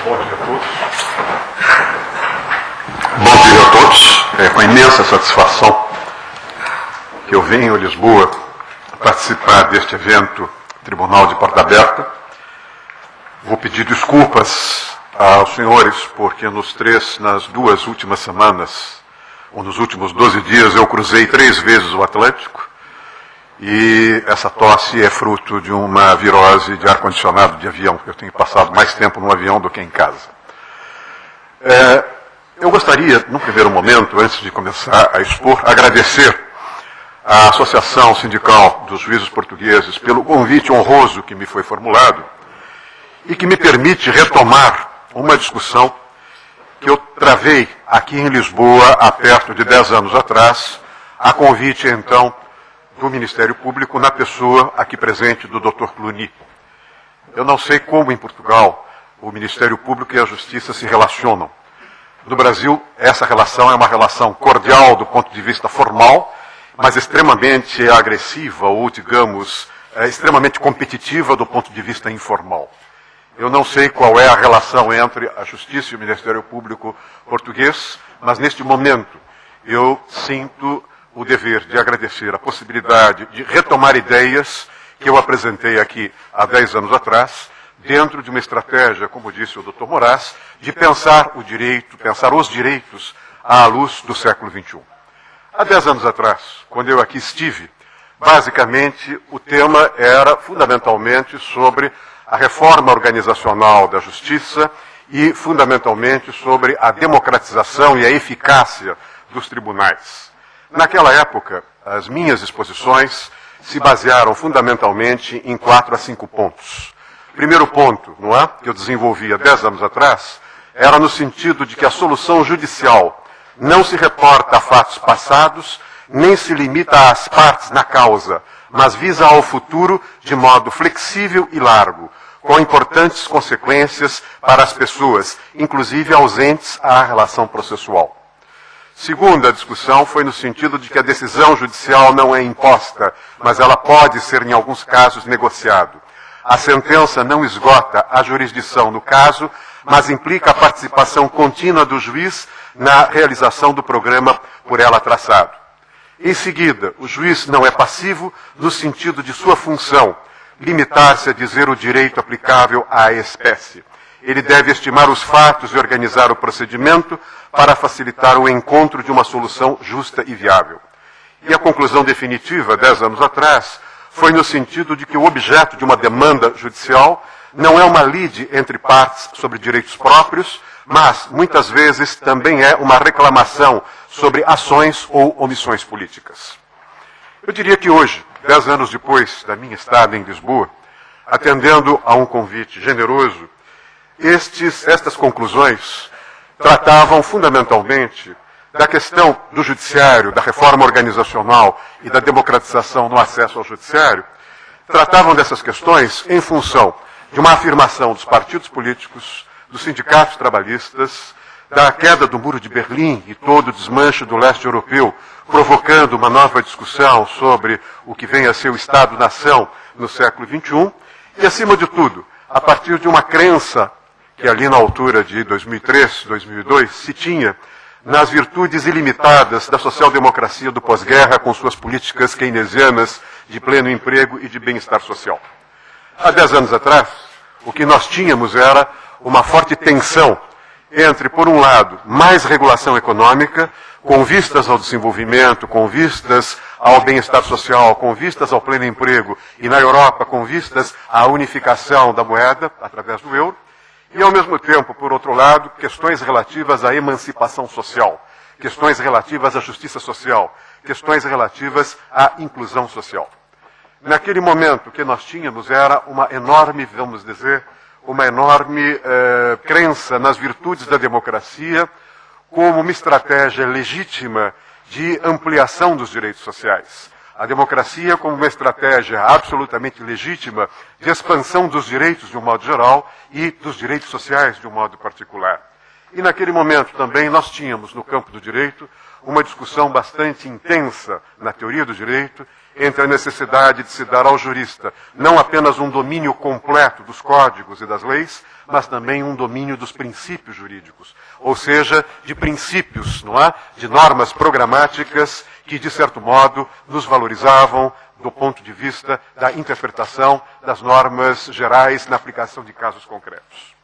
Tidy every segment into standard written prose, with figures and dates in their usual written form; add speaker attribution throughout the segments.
Speaker 1: Bom dia a todos. Bom dia a todos. É com imensa satisfação que eu venho a Lisboa participar deste evento Tribunal de Porta Aberta. Vou pedir desculpas aos senhores, porque nas duas últimas semanas, ou nos últimos 12 dias, eu cruzei 3 vezes o Atlântico, e essa tosse é fruto de uma virose de ar-condicionado de avião. Eu tenho passado mais tempo no avião do que em casa. Eu gostaria, num primeiro momento, antes de começar a expor, agradecer à Associação Sindical dos Juízes Portugueses pelo convite honroso que me foi formulado e que me permite retomar uma discussão que eu travei aqui em Lisboa há perto de 10 anos atrás, a convite, então, do Ministério Público, na pessoa aqui presente do Dr. Cluny. Eu não sei como, em Portugal, o Ministério Público e a Justiça se relacionam. No Brasil, essa relação é uma relação cordial do ponto de vista formal, mas extremamente agressiva, ou, digamos, extremamente competitiva do ponto de vista informal. Eu não sei qual é a relação entre a Justiça e o Ministério Público português, mas neste momento eu sinto o dever de agradecer a possibilidade de retomar ideias que eu apresentei aqui há 10 anos atrás, dentro de uma estratégia, como disse o Dr. Moraes, de pensar o direito, pensar os direitos à luz do século XXI. Há 10 anos atrás, quando eu aqui estive, basicamente o tema era fundamentalmente sobre a reforma organizacional da Justiça e, fundamentalmente, sobre a democratização e a eficácia dos tribunais. Naquela época, as minhas exposições se basearam fundamentalmente em 4 a 5 pontos. O primeiro ponto, que eu desenvolvi há 10 anos atrás, era no sentido de que a solução judicial não se reporta a fatos passados, nem se limita às partes na causa, mas visa ao futuro de modo flexível e largo, com importantes consequências para as pessoas, inclusive ausentes à relação processual. Segunda discussão foi no sentido de que a decisão judicial não é imposta, mas ela pode ser, em alguns casos, negociada. A sentença não esgota a jurisdição no caso, mas implica a participação contínua do juiz na realização do programa por ela traçado. Em seguida, o juiz não é passivo no sentido de sua função, limitar-se a dizer o direito aplicável à espécie. Ele deve estimar os fatos e organizar o procedimento para facilitar o encontro de uma solução justa e viável. E a conclusão definitiva, 10 anos atrás, foi no sentido de que o objeto de uma demanda judicial não é uma lide entre partes sobre direitos próprios, mas, muitas vezes, também é uma reclamação sobre ações ou omissões políticas. Eu diria que hoje, 10 anos depois da minha estada em Lisboa, atendendo a um convite generoso, estas conclusões tratavam fundamentalmente da questão do judiciário, da reforma organizacional e da democratização no acesso ao judiciário, tratavam dessas questões em função de uma afirmação dos partidos políticos, dos sindicatos trabalhistas, da queda do Muro de Berlim e todo o desmanche do leste europeu, provocando uma nova discussão sobre o que vem a ser o Estado-nação no século XXI, e, acima de tudo, a partir de uma crença que ali na altura de 2003, 2002, se tinha nas virtudes ilimitadas da social-democracia do pós-guerra com suas políticas keynesianas de pleno emprego e de bem-estar social. Há 10 anos atrás, o que nós tínhamos era uma forte tensão entre, por um lado, mais regulação econômica, com vistas ao desenvolvimento, com vistas ao bem-estar social, com vistas ao pleno emprego, e na Europa, com vistas à unificação da moeda, através do euro, e, ao mesmo tempo, por outro lado, questões relativas à emancipação social, questões relativas à justiça social, questões relativas à inclusão social. Naquele momento, o que nós tínhamos era uma enorme, vamos dizer, uma enorme crença nas virtudes da democracia como uma estratégia legítima de ampliação dos direitos sociais. A democracia como uma estratégia absolutamente legítima de expansão dos direitos de um modo geral e dos direitos sociais de um modo particular. E naquele momento também nós tínhamos no campo do direito uma discussão bastante intensa na teoria do direito entre a necessidade de se dar ao jurista não apenas um domínio completo dos códigos e das leis, mas também um domínio dos princípios jurídicos, ou seja, de princípios, não é? De normas programáticas que, de certo modo, nos valorizavam do ponto de vista da interpretação das normas gerais na aplicação de casos concretos.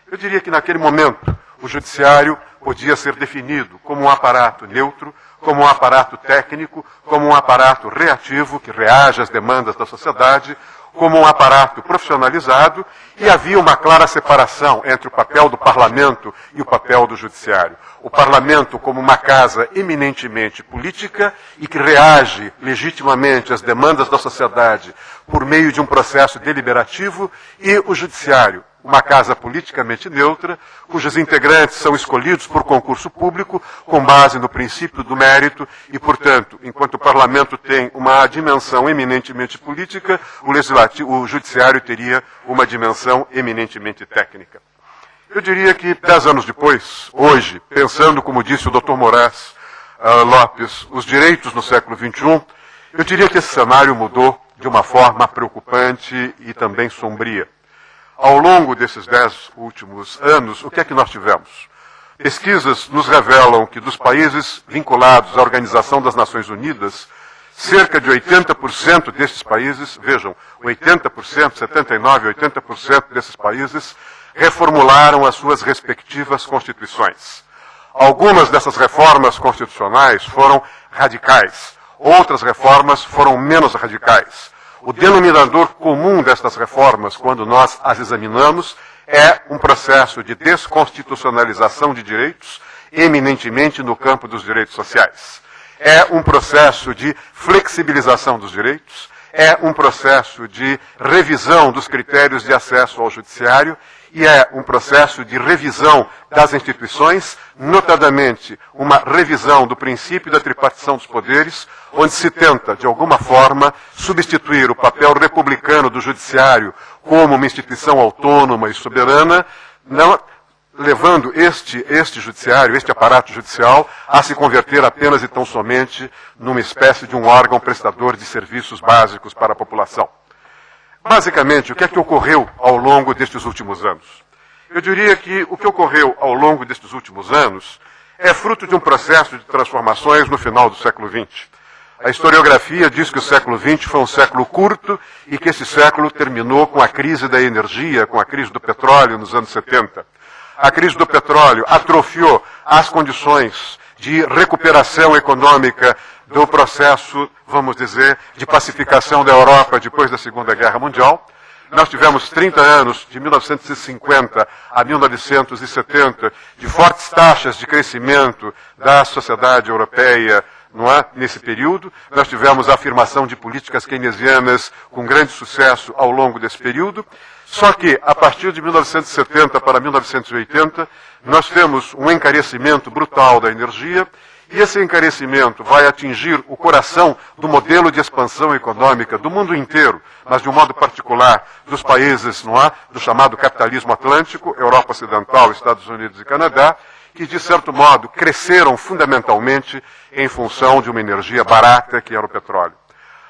Speaker 1: Eu diria que, naquele momento, o judiciário podia ser definido como um aparato neutro, como um aparato técnico, como um aparato reativo, que reage às demandas da sociedade, como um aparato profissionalizado, e havia uma clara separação entre o papel do parlamento e o papel do judiciário. O parlamento como uma casa eminentemente política e que reage legitimamente às demandas da sociedade por meio de um processo deliberativo, e o judiciário, uma casa politicamente neutra, cujos integrantes são escolhidos por concurso público, com base no princípio do mérito, e, portanto, enquanto o parlamento tem uma dimensão eminentemente política, o judiciário teria uma dimensão eminentemente técnica. Eu diria que, 10 anos depois, hoje, pensando, como disse o Dr. Moraes Lopes, os direitos no século XXI, eu diria que esse cenário mudou de uma forma preocupante e também sombria. Ao longo desses 10 últimos anos, o que é que nós tivemos? Pesquisas nos revelam que dos países vinculados à Organização das Nações Unidas, cerca de 80% desses países, vejam, 80%, 79%, 80% desses países reformularam as suas respectivas constituições. Algumas dessas reformas constitucionais foram radicais, outras reformas foram menos radicais. O denominador comum destas reformas, quando nós as examinamos, é um processo de desconstitucionalização de direitos, eminentemente no campo dos direitos sociais. É um processo de flexibilização dos direitos, é um processo de revisão dos critérios de acesso ao judiciário e é um processo de revisão das instituições, notadamente uma revisão do princípio da tripartição dos poderes, onde se tenta, de alguma forma, substituir o papel republicano do judiciário como uma instituição autônoma e soberana, não levando este judiciário, este aparato judicial, a se converter apenas e tão somente numa espécie de um órgão prestador de serviços básicos para a população. Basicamente, o que é que ocorreu ao longo destes últimos anos? Eu diria que o que ocorreu ao longo destes últimos anos é fruto de um processo de transformações no final do século XX. A historiografia diz que o século XX foi um século curto e que esse século terminou com a crise da energia, com a crise do petróleo nos anos 70. A crise do petróleo atrofiou as condições de recuperação econômica do processo, vamos dizer, de pacificação da Europa depois da Segunda Guerra Mundial. Nós tivemos 30 anos, de 1950 a 1970, de fortes taxas de crescimento da sociedade europeia, não é? Nesse período. Nós tivemos a afirmação de políticas keynesianas com grande sucesso ao longo desse período. Só que, a partir de 1970 para 1980, nós temos um encarecimento brutal da energia, e esse encarecimento vai atingir o coração do modelo de expansão econômica do mundo inteiro, mas de um modo particular dos países, não é? Do chamado capitalismo atlântico, Europa Ocidental, Estados Unidos e Canadá, que, de certo modo, cresceram fundamentalmente em função de uma energia barata, que era o petróleo.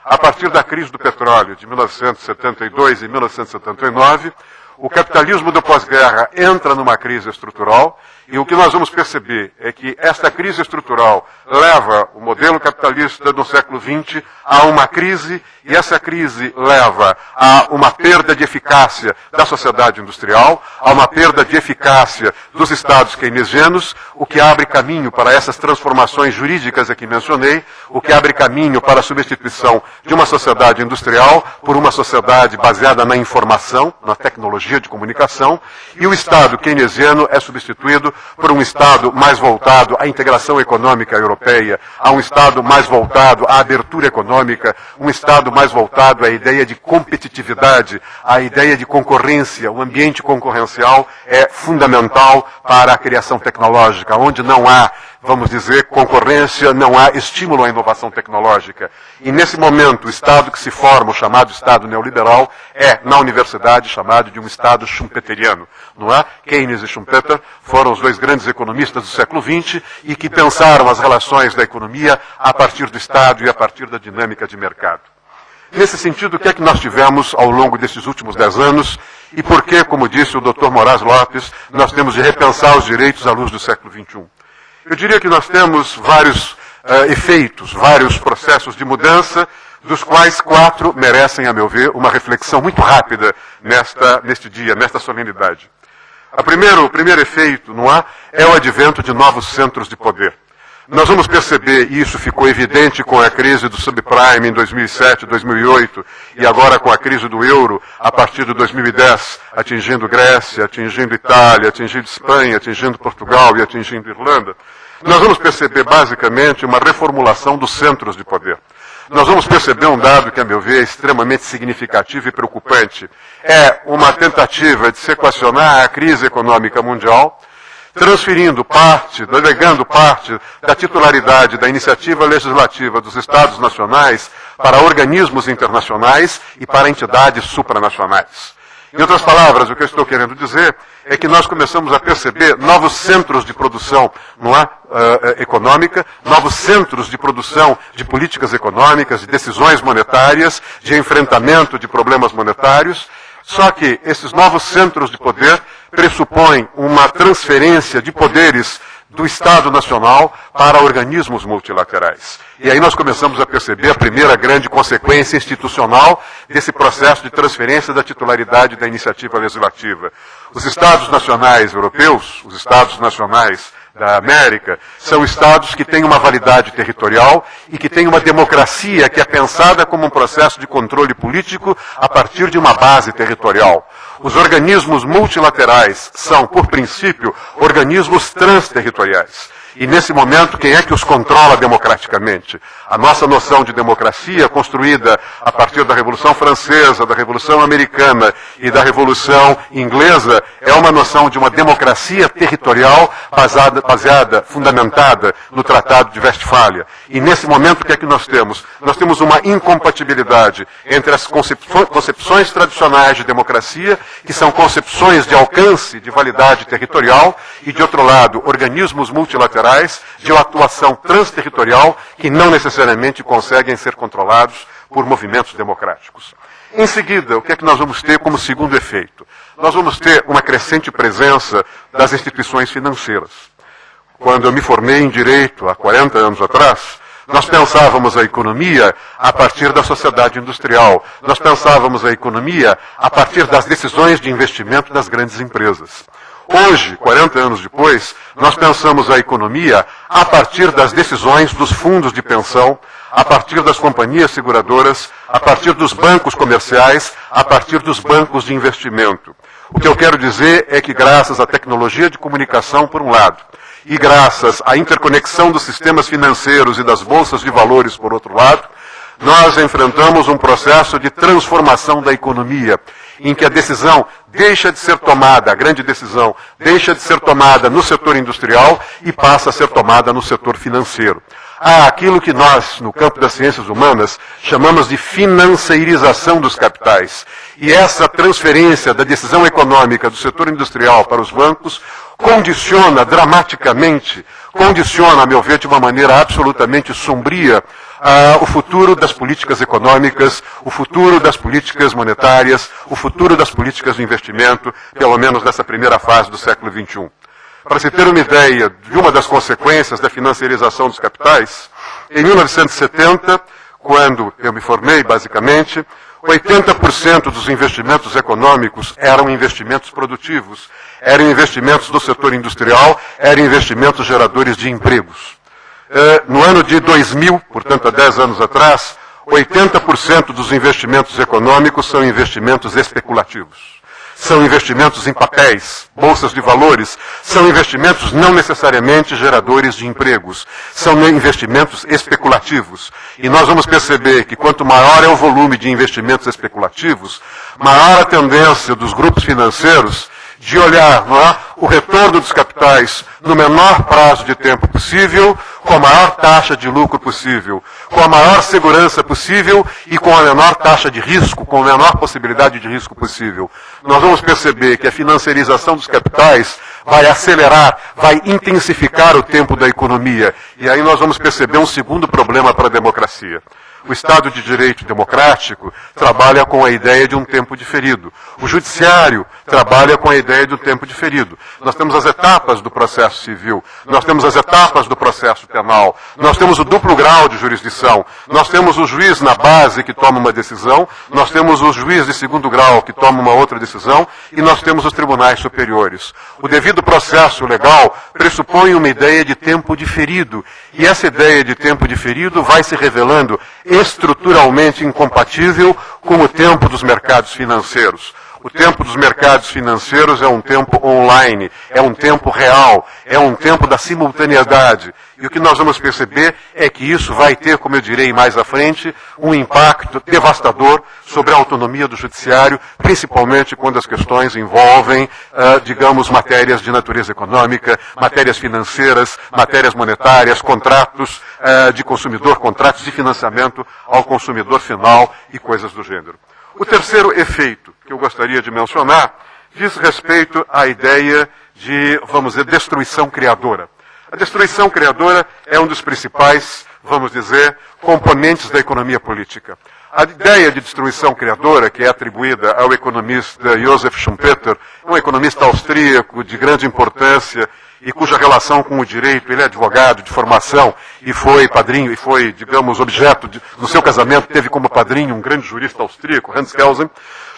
Speaker 1: A partir da crise do petróleo de 1972 e 1979, o capitalismo do pós-guerra entra numa crise estrutural, e o que nós vamos perceber é que esta crise estrutural leva o modelo capitalista do século XX a uma crise, e essa crise leva a uma perda de eficácia da sociedade industrial, a uma perda de eficácia dos estados keynesianos, o que abre caminho para essas transformações jurídicas a que mencionei, o que abre caminho para a substituição de uma sociedade industrial por uma sociedade baseada na informação, na tecnologia de comunicação, e o Estado keynesiano é substituído por um Estado mais voltado à integração econômica europeia, a um Estado mais voltado à abertura econômica, um Estado mais voltado à ideia de competitividade, à ideia de concorrência. O ambiente concorrencial é fundamental para a criação tecnológica. Onde não há, vamos dizer, concorrência, não há estímulo à inovação tecnológica. E nesse momento, o Estado que se forma, o chamado Estado neoliberal, é, na universidade, chamado de um Estado schumpeteriano. Não é? Keynes e Schumpeter foram os dois grandes economistas do século XX e que pensaram as relações da economia a partir do Estado e a partir da dinâmica de mercado. Nesse sentido, o que é que nós tivemos ao longo desses últimos 10 anos e por que, como disse o Dr. Moraes Lopes, nós temos de repensar os direitos à luz do século XXI? Eu diria que nós temos vários efeitos, vários processos de mudança, dos quais 4 merecem, a meu ver, uma reflexão muito rápida neste dia, nesta solenidade. O primeiro efeito, não é o advento de novos centros de poder. Nós vamos perceber, e isso ficou evidente com a crise do subprime em 2007, 2008, e agora com a crise do euro, a partir de 2010, atingindo Grécia, atingindo Itália, atingindo Espanha, atingindo Portugal e atingindo Irlanda. Nós vamos perceber, basicamente, uma reformulação dos centros de poder. Nós vamos perceber um dado que, a meu ver, é extremamente significativo e preocupante. É uma tentativa de se equacionar a crise econômica mundial, delegando parte da titularidade da iniciativa legislativa dos Estados nacionais para organismos internacionais e para entidades supranacionais. Em outras palavras, o que eu estou querendo dizer é que nós começamos a perceber novos centros de produção econômica, novos centros de produção de políticas econômicas, de decisões monetárias, de enfrentamento de problemas monetários. Só que esses novos centros de poder pressupõem uma transferência de poderes do Estado Nacional para organismos multilaterais. E aí nós começamos a perceber a primeira grande consequência institucional desse processo de transferência da titularidade da iniciativa legislativa. Os Estados nacionais europeus, os Estados nacionais da América, são estados que têm uma validade territorial e que têm uma democracia que é pensada como um processo de controle político a partir de uma base territorial. Os organismos multilaterais são, por princípio, organismos transterritoriais. E nesse momento, quem é que os controla democraticamente? A nossa noção de democracia, construída a partir da Revolução Francesa, da Revolução Americana e da Revolução Inglesa, é uma noção de uma democracia territorial baseada, fundamentada no Tratado de Westfália. E nesse momento, o que é que nós temos? Nós temos uma incompatibilidade entre as concepções tradicionais de democracia, que são concepções de alcance, de validade territorial, e, de outro lado, organismos multilaterais de uma atuação transterritorial que não necessariamente conseguem ser controlados por movimentos democráticos. Em seguida, o que é que nós vamos ter como segundo efeito? Nós vamos ter uma crescente presença das instituições financeiras. Quando eu me formei em Direito, há 40 anos atrás, nós pensávamos a economia a partir da sociedade industrial. Nós pensávamos a economia a partir das decisões de investimento das grandes empresas. Hoje, 40 anos depois, nós pensamos a economia a partir das decisões dos fundos de pensão, a partir das companhias seguradoras, a partir dos bancos comerciais, a partir dos bancos de investimento. O que eu quero dizer é que, graças à tecnologia de comunicação, por um lado, e graças à interconexão dos sistemas financeiros e das bolsas de valores, por outro lado, nós enfrentamos um processo de transformação da economia, em que a decisão deixa de ser tomada, a grande decisão, deixa de ser tomada no setor industrial e passa a ser tomada no setor financeiro. Há aquilo que nós, no campo das ciências humanas, chamamos de financeirização dos capitais. E essa transferência da decisão econômica do setor industrial para os bancos condiciona dramaticamente, a meu ver, de uma maneira absolutamente sombria, o futuro das políticas econômicas, o futuro das políticas monetárias, o futuro das políticas de investimento, pelo menos nessa primeira fase do século XXI. Para se ter uma ideia de uma das consequências da financiarização dos capitais, em 1970, quando eu me formei, basicamente, 80% dos investimentos econômicos eram investimentos produtivos, eram investimentos do setor industrial, eram investimentos geradores de empregos. No ano de 2000, portanto há 10 anos atrás, 80% dos investimentos econômicos são investimentos especulativos. São investimentos em papéis, bolsas de valores, são investimentos não necessariamente geradores de empregos, são investimentos especulativos. E nós vamos perceber que quanto maior é o volume de investimentos especulativos, maior a tendência dos grupos financeiros de olhar o retorno dos capitais no menor prazo de tempo possível, com a maior taxa de lucro possível, com a maior segurança possível e com a menor taxa de risco, com a menor possibilidade de risco possível. Nós vamos perceber que a financiarização dos capitais vai acelerar, vai intensificar o tempo da economia. E aí nós vamos perceber um segundo problema para a democracia. O Estado de Direito democrático trabalha com a ideia de um tempo diferido. O Judiciário trabalha com a ideia de um tempo diferido. Nós temos as etapas do processo civil, nós temos as etapas do processo penal, nós temos o duplo grau de jurisdição, nós temos o juiz na base que toma uma decisão, nós temos o juiz de segundo grau que toma uma outra decisão e nós temos os tribunais superiores. O devido processo legal pressupõe uma ideia de tempo diferido e essa ideia de tempo diferido vai se revelando estruturalmente incompatível com o tempo dos mercados financeiros. O tempo dos mercados financeiros é um tempo online, é um tempo real, é um tempo da simultaneidade. E o que nós vamos perceber é que isso vai ter, como eu direi mais à frente, um impacto devastador sobre a autonomia do judiciário, principalmente quando as questões envolvem, digamos, matérias de natureza econômica, matérias financeiras, matérias monetárias, contratos de consumidor, contratos de financiamento ao consumidor final e coisas do gênero. O terceiro efeito que eu gostaria de mencionar diz respeito à ideia de, vamos dizer, destruição criadora. A destruição criadora é um dos principais, vamos dizer, componentes da economia política. A ideia de destruição criadora, que é atribuída ao economista Joseph Schumpeter, um economista austríaco de grande importância e cuja relação com o direito, ele é advogado de formação e foi padrinho, e foi, digamos, objeto, no seu casamento, teve como padrinho um grande jurista austríaco, Hans Kelsen.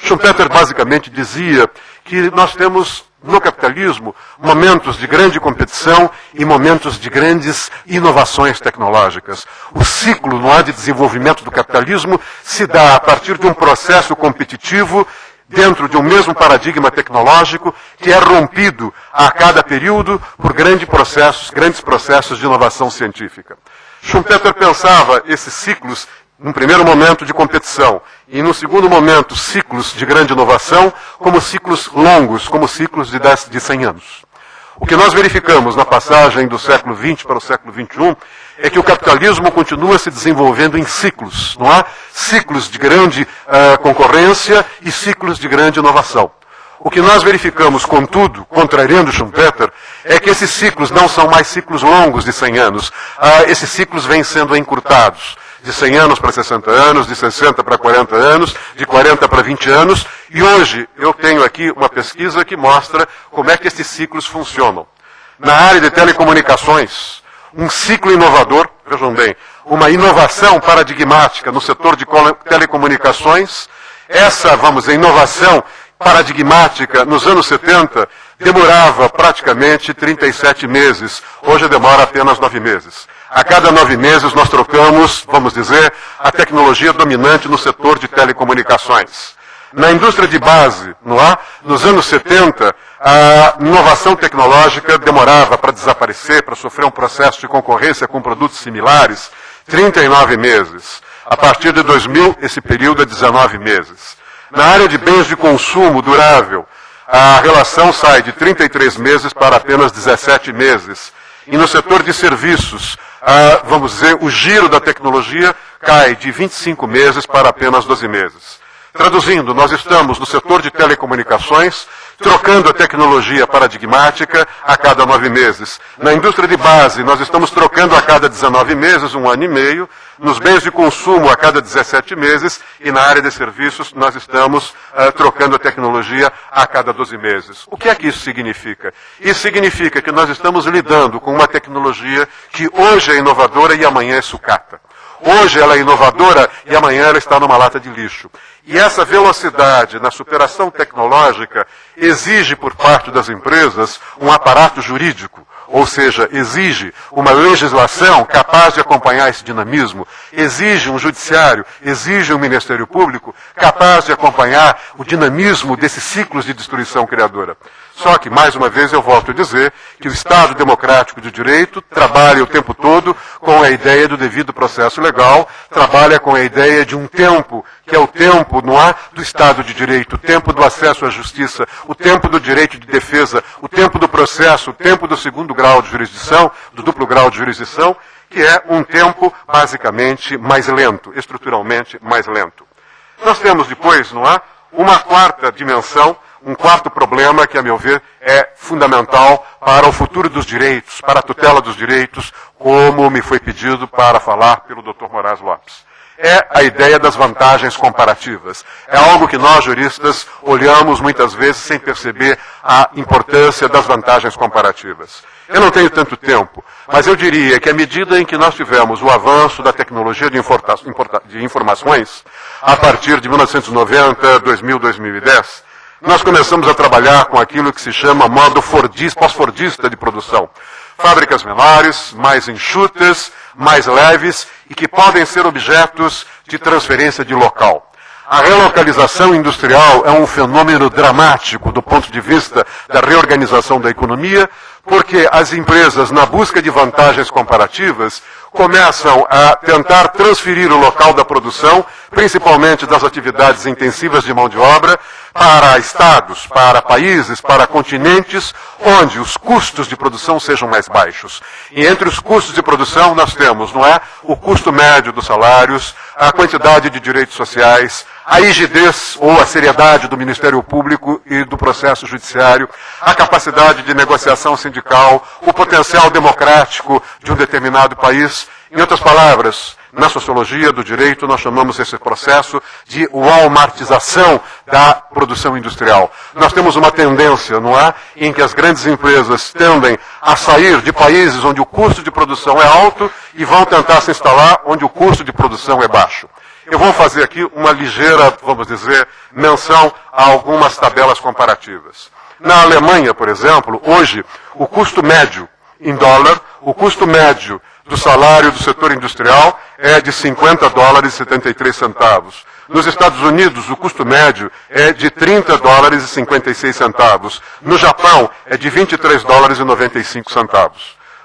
Speaker 1: Schumpeter basicamente dizia que nós temos no capitalismo momentos de grande competição e momentos de grandes inovações tecnológicas. O ciclo no ar de desenvolvimento do capitalismo se dá a partir de um processo competitivo dentro de um mesmo paradigma tecnológico que é rompido a cada período por grandes processos de inovação científica. Schumpeter pensava esses ciclos, num primeiro momento, de competição, e no segundo momento, ciclos de grande inovação, como ciclos longos, como ciclos de 100 anos. O que nós verificamos na passagem do século XX para o século XXI é que o capitalismo continua se desenvolvendo em ciclos, não há? Ciclos de grande concorrência e ciclos de grande inovação. O que nós verificamos, contudo, contrariando Schumpeter, é que esses ciclos não são mais ciclos longos de 100 anos. Esses ciclos vêm sendo encurtados. De 100 anos para 60 anos, de 60 para 40 anos, de 40 para 20 anos. E hoje eu tenho aqui uma pesquisa que mostra como é que esses ciclos funcionam. Na área de telecomunicações, um ciclo inovador, vejam bem, uma inovação paradigmática no setor de telecomunicações. Essa, vamos dizer, inovação paradigmática nos anos 70 demorava praticamente 37 meses. Hoje demora apenas 9 meses. A cada 9 meses nós trocamos, vamos dizer, a tecnologia dominante no setor de telecomunicações. Na indústria de base, nos anos 70, a inovação tecnológica demorava para desaparecer, para sofrer um processo de concorrência com produtos similares, 39 meses. A partir de 2000, esse período é 19 meses. Na área de bens de consumo durável, a relação sai de 33 meses para apenas 17 meses. E no setor de serviços, vamos dizer, o giro da tecnologia cai de 25 meses para apenas 12 meses. Traduzindo, nós estamos no setor de telecomunicações, trocando a tecnologia paradigmática a cada 9 meses. Na indústria de base, nós estamos trocando a cada 19 meses, 1 ano e meio. Nos bens de consumo, a cada 17 meses. E na área de serviços, nós estamos trocando a tecnologia a cada 12 meses. O que é que isso significa? Isso significa que nós estamos lidando com uma tecnologia que hoje é inovadora e amanhã é sucata. Hoje ela é inovadora e amanhã ela está numa lata de lixo. E essa velocidade na superação tecnológica exige por parte das empresas um aparato jurídico, ou seja, exige uma legislação capaz de acompanhar esse dinamismo, exige um judiciário, exige um Ministério Público capaz de acompanhar o dinamismo desses ciclos de destruição criadora. Só que, mais uma vez, eu volto a dizer que o Estado democrático de direito trabalha o tempo todo com a ideia do devido processo legal, trabalha com a ideia de um tempo, que é o tempo, não há, do Estado de Direito, o tempo do acesso à justiça, o tempo do direito de defesa, o tempo do processo, o tempo do segundo grau de jurisdição, do duplo grau de jurisdição, que é um tempo basicamente mais lento, estruturalmente mais lento. Nós temos depois, não há, uma quarta dimensão, um quarto problema que, a meu ver, é fundamental para o futuro dos direitos, para a tutela dos direitos, como me foi pedido para falar pelo Dr. Moraes Lopes. é a ideia das vantagens comparativas. É algo que nós, juristas, olhamos muitas vezes sem perceber a importância das vantagens comparativas. Eu não tenho tanto tempo, mas eu diria que à medida em que nós tivemos o avanço da tecnologia de informações, a partir de 1990, 2000, 2010, nós começamos a trabalhar com aquilo que se chama modo pós-fordista de produção. Fábricas menores, mais enxutas, mais leves e que podem ser objetos de transferência de local. A relocalização industrial é um fenômeno dramático do ponto de vista da reorganização da economia, porque as empresas, na busca de vantagens comparativas, começam a tentar transferir o local da produção, principalmente das atividades intensivas de mão de obra, para estados, para países, para continentes, onde os custos de produção sejam mais baixos. E entre os custos de produção nós temos, não é, o custo médio dos salários, a quantidade de direitos sociais, a rigidez ou a seriedade do Ministério Público e do processo judiciário, a capacidade de negociação sindical, o potencial democrático de um determinado país. Em outras palavras, na sociologia do direito, nós chamamos esse processo de walmartização da produção industrial. Nós temos uma tendência, não é, em que as grandes empresas tendem a sair de países onde o custo de produção é alto e vão tentar se instalar onde o custo de produção é baixo. Eu vou fazer aqui uma ligeira, vamos dizer, menção a algumas tabelas comparativas. Na Alemanha, por exemplo, hoje, o custo médio em dólar, o custo médio do salário do setor industrial é de $50,73. Nos Estados Unidos, o custo médio é de $30,56. No Japão, é de $23,95.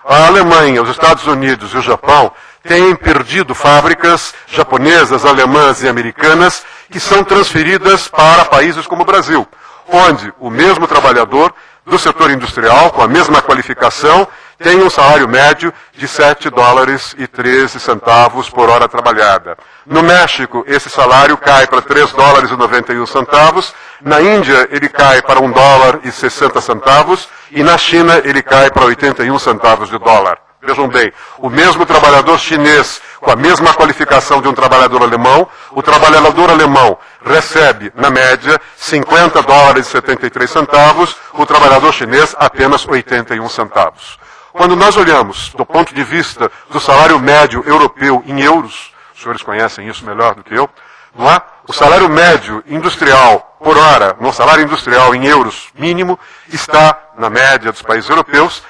Speaker 1: A Alemanha, os Estados Unidos e o Japão têm perdido fábricas japonesas, alemãs e americanas que são transferidas para países como o Brasil, onde o mesmo trabalhador do setor industrial, com a mesma qualificação, tem um salário médio de $7,13 por hora trabalhada. No México, esse salário cai para $3,91. Na Índia, ele cai para $1,60. E na China, ele cai para 81 centavos de dólar. Vejam bem, o mesmo trabalhador chinês, com a mesma qualificação de um trabalhador alemão, o trabalhador alemão recebe, na média, $50,73, o trabalhador chinês apenas 81 centavos. Quando nós olhamos do ponto de vista do salário médio europeu em euros, os senhores conhecem isso melhor do que eu, não é? O salário médio industrial por hora, no salário industrial em euros mínimo, está, na média dos países europeus,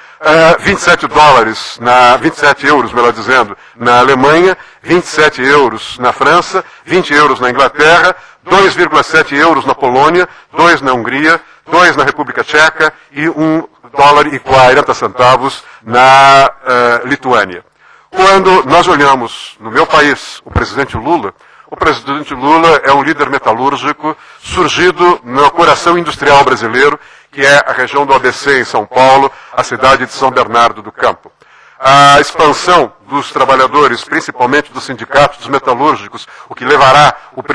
Speaker 1: 27 euros, melhor dizendo, na Alemanha, 27 euros na França, 20 euros na Inglaterra, 2,7 euros na Polônia, 2 na Hungria, 2 na República Tcheca e $1,40 na Lituânia. Quando nós olhamos no meu país o presidente Lula é um líder metalúrgico surgido no coração industrial brasileiro, que é a região do ABC em São Paulo, a cidade de São Bernardo do Campo. A expansão dos trabalhadores, principalmente dos sindicatos dos metalúrgicos, o que levará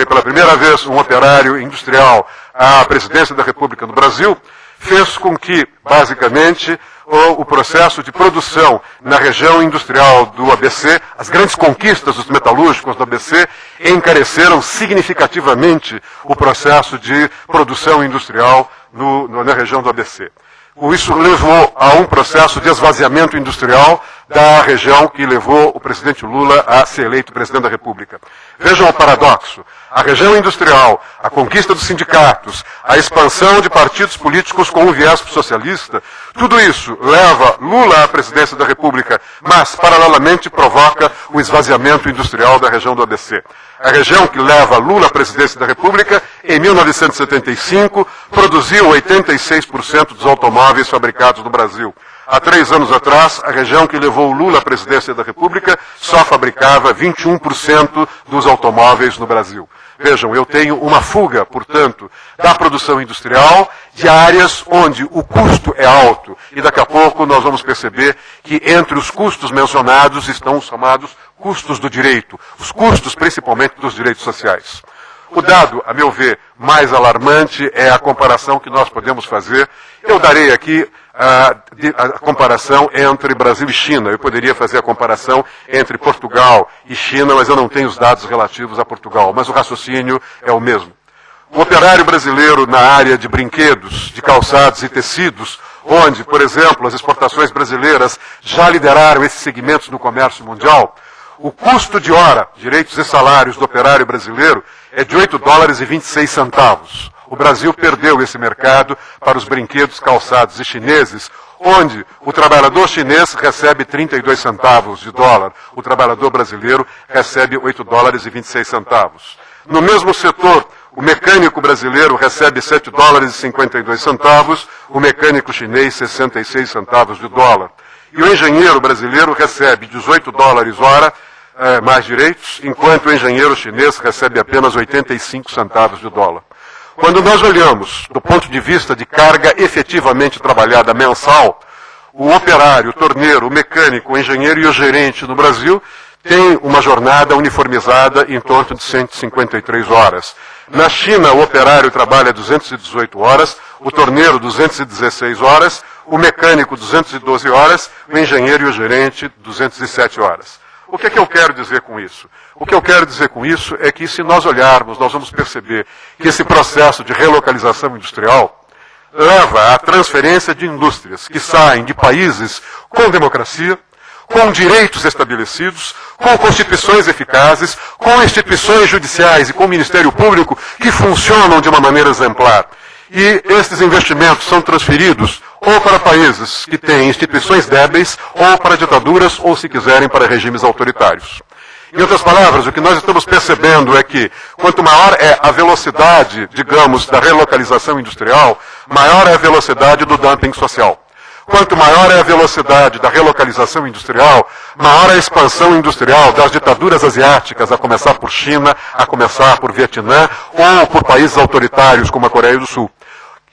Speaker 1: pela primeira vez um operário industrial à presidência da República no Brasil, fez com que, basicamente, o processo de produção na região industrial do ABC, as grandes conquistas dos metalúrgicos do ABC, encareceram significativamente o processo de produção industrial na região do ABC. Isso levou a um processo de esvaziamento industrial da região que levou o presidente Lula a ser eleito presidente da República. Vejam o paradoxo. A região industrial, a conquista dos sindicatos, a expansão de partidos políticos com um viés socialista, tudo isso leva Lula à presidência da República, mas, paralelamente, provoca o esvaziamento industrial da região do ABC. A região que leva Lula à presidência da República, em 1975, produziu 86% dos automóveis fabricados no Brasil. Há 3 anos atrás, a região que levou Lula à presidência da República só fabricava 21% dos automóveis no Brasil. Vejam, eu tenho uma fuga, portanto, da produção industrial de áreas onde o custo é alto. E daqui a pouco nós vamos perceber que entre os custos mencionados estão os chamados custos do direito, os custos principalmente dos direitos sociais. O dado, a meu ver, mais alarmante é a comparação que nós podemos fazer. Eu darei aqui a comparação entre Brasil e China. Eu poderia fazer a comparação entre Portugal e China, mas eu não tenho os dados relativos a Portugal. Mas o raciocínio é o mesmo. O operário brasileiro na área de brinquedos, de calçados e tecidos, onde, por exemplo, as exportações brasileiras já lideraram esses segmentos no comércio mundial, o custo de hora, direitos e salários do operário brasileiro, é de $8,26. O Brasil perdeu esse mercado para os brinquedos, calçados e chineses, onde o trabalhador chinês recebe 32 centavos de dólar, o trabalhador brasileiro recebe $8,26. No mesmo setor, o mecânico brasileiro recebe $7,52, o mecânico chinês 66 centavos de dólar. E o engenheiro brasileiro recebe $18 hora, mais direitos, enquanto o engenheiro chinês recebe apenas 85 centavos de dólar. Quando nós olhamos do ponto de vista de carga efetivamente trabalhada mensal, o operário, o torneiro, o mecânico, o engenheiro e o gerente no Brasil têm uma jornada uniformizada em torno de 153 horas. Na China, o operário trabalha 218 horas, o torneiro 216 horas, o mecânico 212 horas, o engenheiro e o gerente 207 horas. O que é que eu quero dizer com isso? O que eu quero dizer com isso é que, se nós olharmos, nós vamos perceber que esse processo de relocalização industrial leva à transferência de indústrias que saem de países com democracia, com direitos estabelecidos, com constituições eficazes, com instituições judiciais e com o Ministério Público que funcionam de uma maneira exemplar. E esses investimentos são transferidos ou para países que têm instituições débeis, ou para ditaduras, ou, se quiserem, para regimes autoritários. Em outras palavras, o que nós estamos percebendo é que, quanto maior é a velocidade, digamos, da relocalização industrial, maior é a velocidade do dumping social. Quanto maior é a velocidade da relocalização industrial, maior é a expansão industrial das ditaduras asiáticas, a começar por China, a começar por Vietnã, ou por países autoritários como a Coreia do Sul.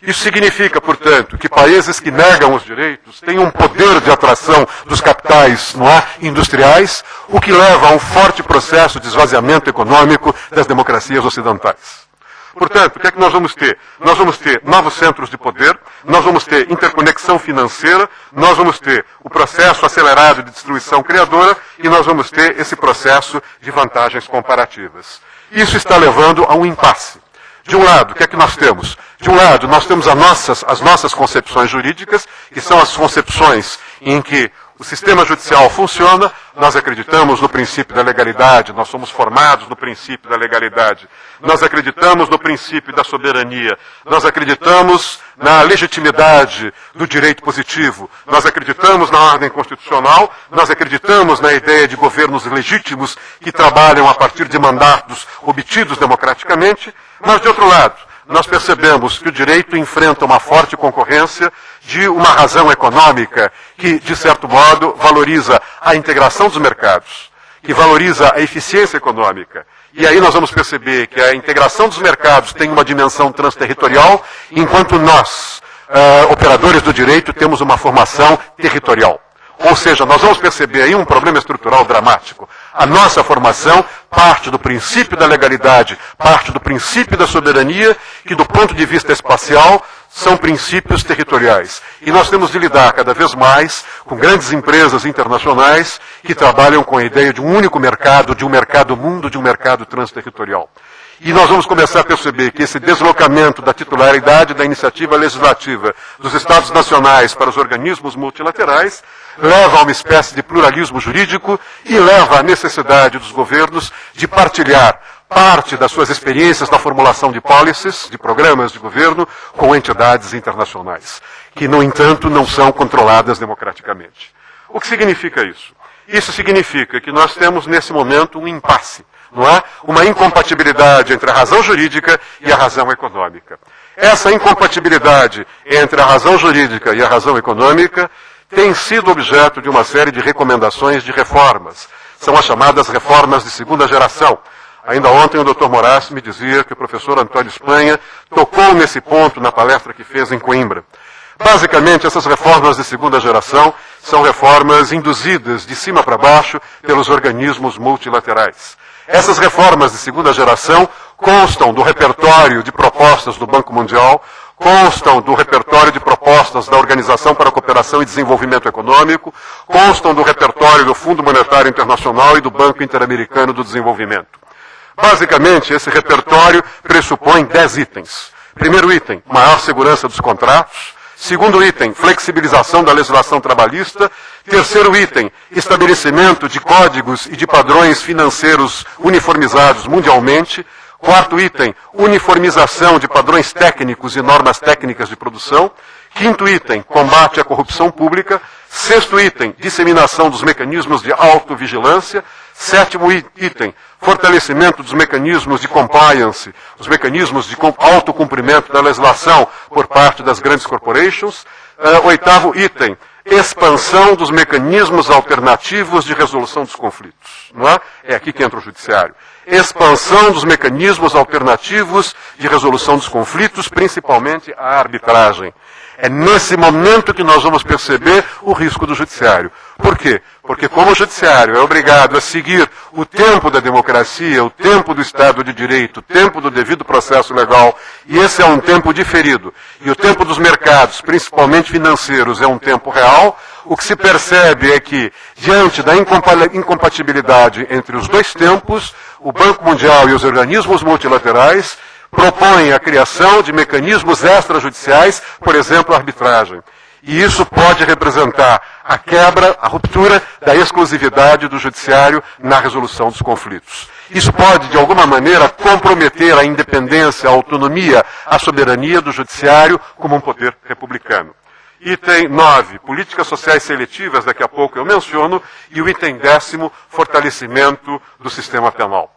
Speaker 1: Isso significa, portanto, que países que negam os direitos têm um poder de atração dos capitais industriais, o que leva a um forte processo de esvaziamento econômico das democracias ocidentais. Portanto, o que é que nós vamos ter? Nós vamos ter novos centros de poder, nós vamos ter interconexão financeira, nós vamos ter o processo acelerado de destruição criadora e nós vamos ter esse processo de vantagens comparativas. Isso está levando a um impasse. De um lado, o que é que nós temos? De um lado, nós temos as nossas concepções jurídicas, que são as concepções em que o sistema judicial funciona, nós acreditamos no princípio da legalidade, nós somos formados no princípio da legalidade, nós acreditamos no princípio da soberania, nós acreditamos na legitimidade do direito positivo, nós acreditamos na ordem constitucional, nós acreditamos na ideia de governos legítimos que trabalham a partir de mandatos obtidos democraticamente, mas, de outro lado, nós percebemos que o direito enfrenta uma forte concorrência de uma razão econômica que, de certo modo, valoriza a integração dos mercados, que valoriza a eficiência econômica. E aí nós vamos perceber que a integração dos mercados tem uma dimensão transterritorial, enquanto nós, operadores do direito, temos uma formação territorial. Ou seja, nós vamos perceber aí um problema estrutural dramático. A nossa formação parte do princípio da legalidade, parte do princípio da soberania, que do ponto de vista espacial são princípios territoriais. E nós temos de lidar cada vez mais com grandes empresas internacionais que trabalham com a ideia de um único mercado, de um mercado mundo, de um mercado transterritorial. E nós vamos começar a perceber que esse deslocamento da titularidade da iniciativa legislativa dos Estados nacionais para os organismos multilaterais leva a uma espécie de pluralismo jurídico e leva à necessidade dos governos de partilhar parte das suas experiências na formulação de policies, de programas de governo, com entidades internacionais, que, no entanto, não são controladas democraticamente. O que significa isso? Isso significa que nós temos, nesse momento, um impasse, não é? Uma incompatibilidade entre a razão jurídica e a razão econômica. Essa incompatibilidade entre a razão jurídica e a razão econômica tem sido objeto de uma série de recomendações de reformas. São as chamadas reformas de segunda geração. Ainda ontem o Dr. Moraes me dizia que o professor Antônio Espanha tocou nesse ponto na palestra que fez em Coimbra. Basicamente, essas reformas de segunda geração são reformas induzidas de cima para baixo pelos organismos multilaterais. Essas reformas de segunda geração constam do repertório de propostas do Banco Mundial, constam do repertório de propostas da Organização para a Cooperação e Desenvolvimento Econômico, constam do repertório do Fundo Monetário Internacional e do Banco Interamericano do Desenvolvimento. Basicamente, esse repertório pressupõe 10 itens. Primeiro item, maior segurança dos contratos. Segundo item, flexibilização da legislação trabalhista. Terceiro item, estabelecimento de códigos e de padrões financeiros uniformizados mundialmente. Quarto item, uniformização de padrões técnicos e normas técnicas de produção. Quinto item, combate à corrupção pública. Sexto item, disseminação dos mecanismos de autovigilância. Sétimo item, fortalecimento dos mecanismos de compliance, os mecanismos de autocumprimento da legislação por parte das grandes corporations. Oitavo item, expansão dos mecanismos alternativos de resolução dos conflitos. Não é? É aqui que entra o judiciário. Expansão dos mecanismos alternativos de resolução dos conflitos, principalmente a arbitragem. É nesse momento que nós vamos perceber o risco do judiciário. Por quê? Porque como o judiciário é obrigado a seguir o tempo da democracia, o tempo do Estado de Direito, o tempo do devido processo legal, e esse é um tempo diferido, e o tempo dos mercados, principalmente financeiros, é um tempo real, o que se percebe é que, diante da incompatibilidade entre os dois tempos, o Banco Mundial e os organismos multilaterais propõem a criação de mecanismos extrajudiciais, por exemplo, a arbitragem. E isso pode representar a quebra, a ruptura da exclusividade do judiciário na resolução dos conflitos. Isso pode, de alguma maneira, comprometer a independência, a autonomia, a soberania do judiciário como um poder republicano. Item 9, políticas sociais seletivas, daqui a pouco eu menciono, e o item 10º, fortalecimento do sistema penal.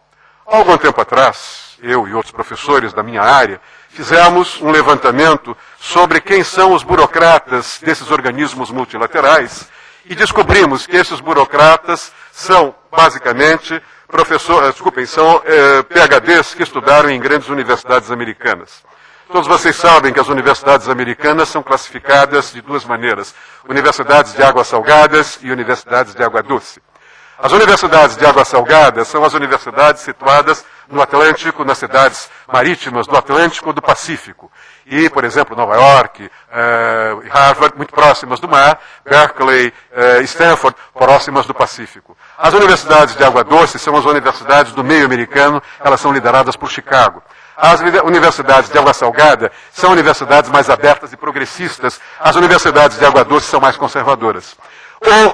Speaker 1: Há algum tempo atrás, eu e outros professores da minha área, fizemos um levantamento sobre quem são os burocratas desses organismos multilaterais e descobrimos que esses burocratas são, basicamente, são PhDs que estudaram em grandes universidades americanas. Todos vocês sabem que as universidades americanas são classificadas de duas maneiras: universidades de águas salgadas e universidades de água doce. As universidades de água salgada são as universidades situadas no Atlântico, nas cidades marítimas do Atlântico e do Pacífico. E, por exemplo, Nova York, Harvard, muito próximas do mar, Berkeley, Stanford, próximas do Pacífico. As universidades de água doce são as universidades do meio americano, elas são lideradas por Chicago. As universidades de água salgada são universidades mais abertas e progressistas, as universidades de água doce são mais conservadoras.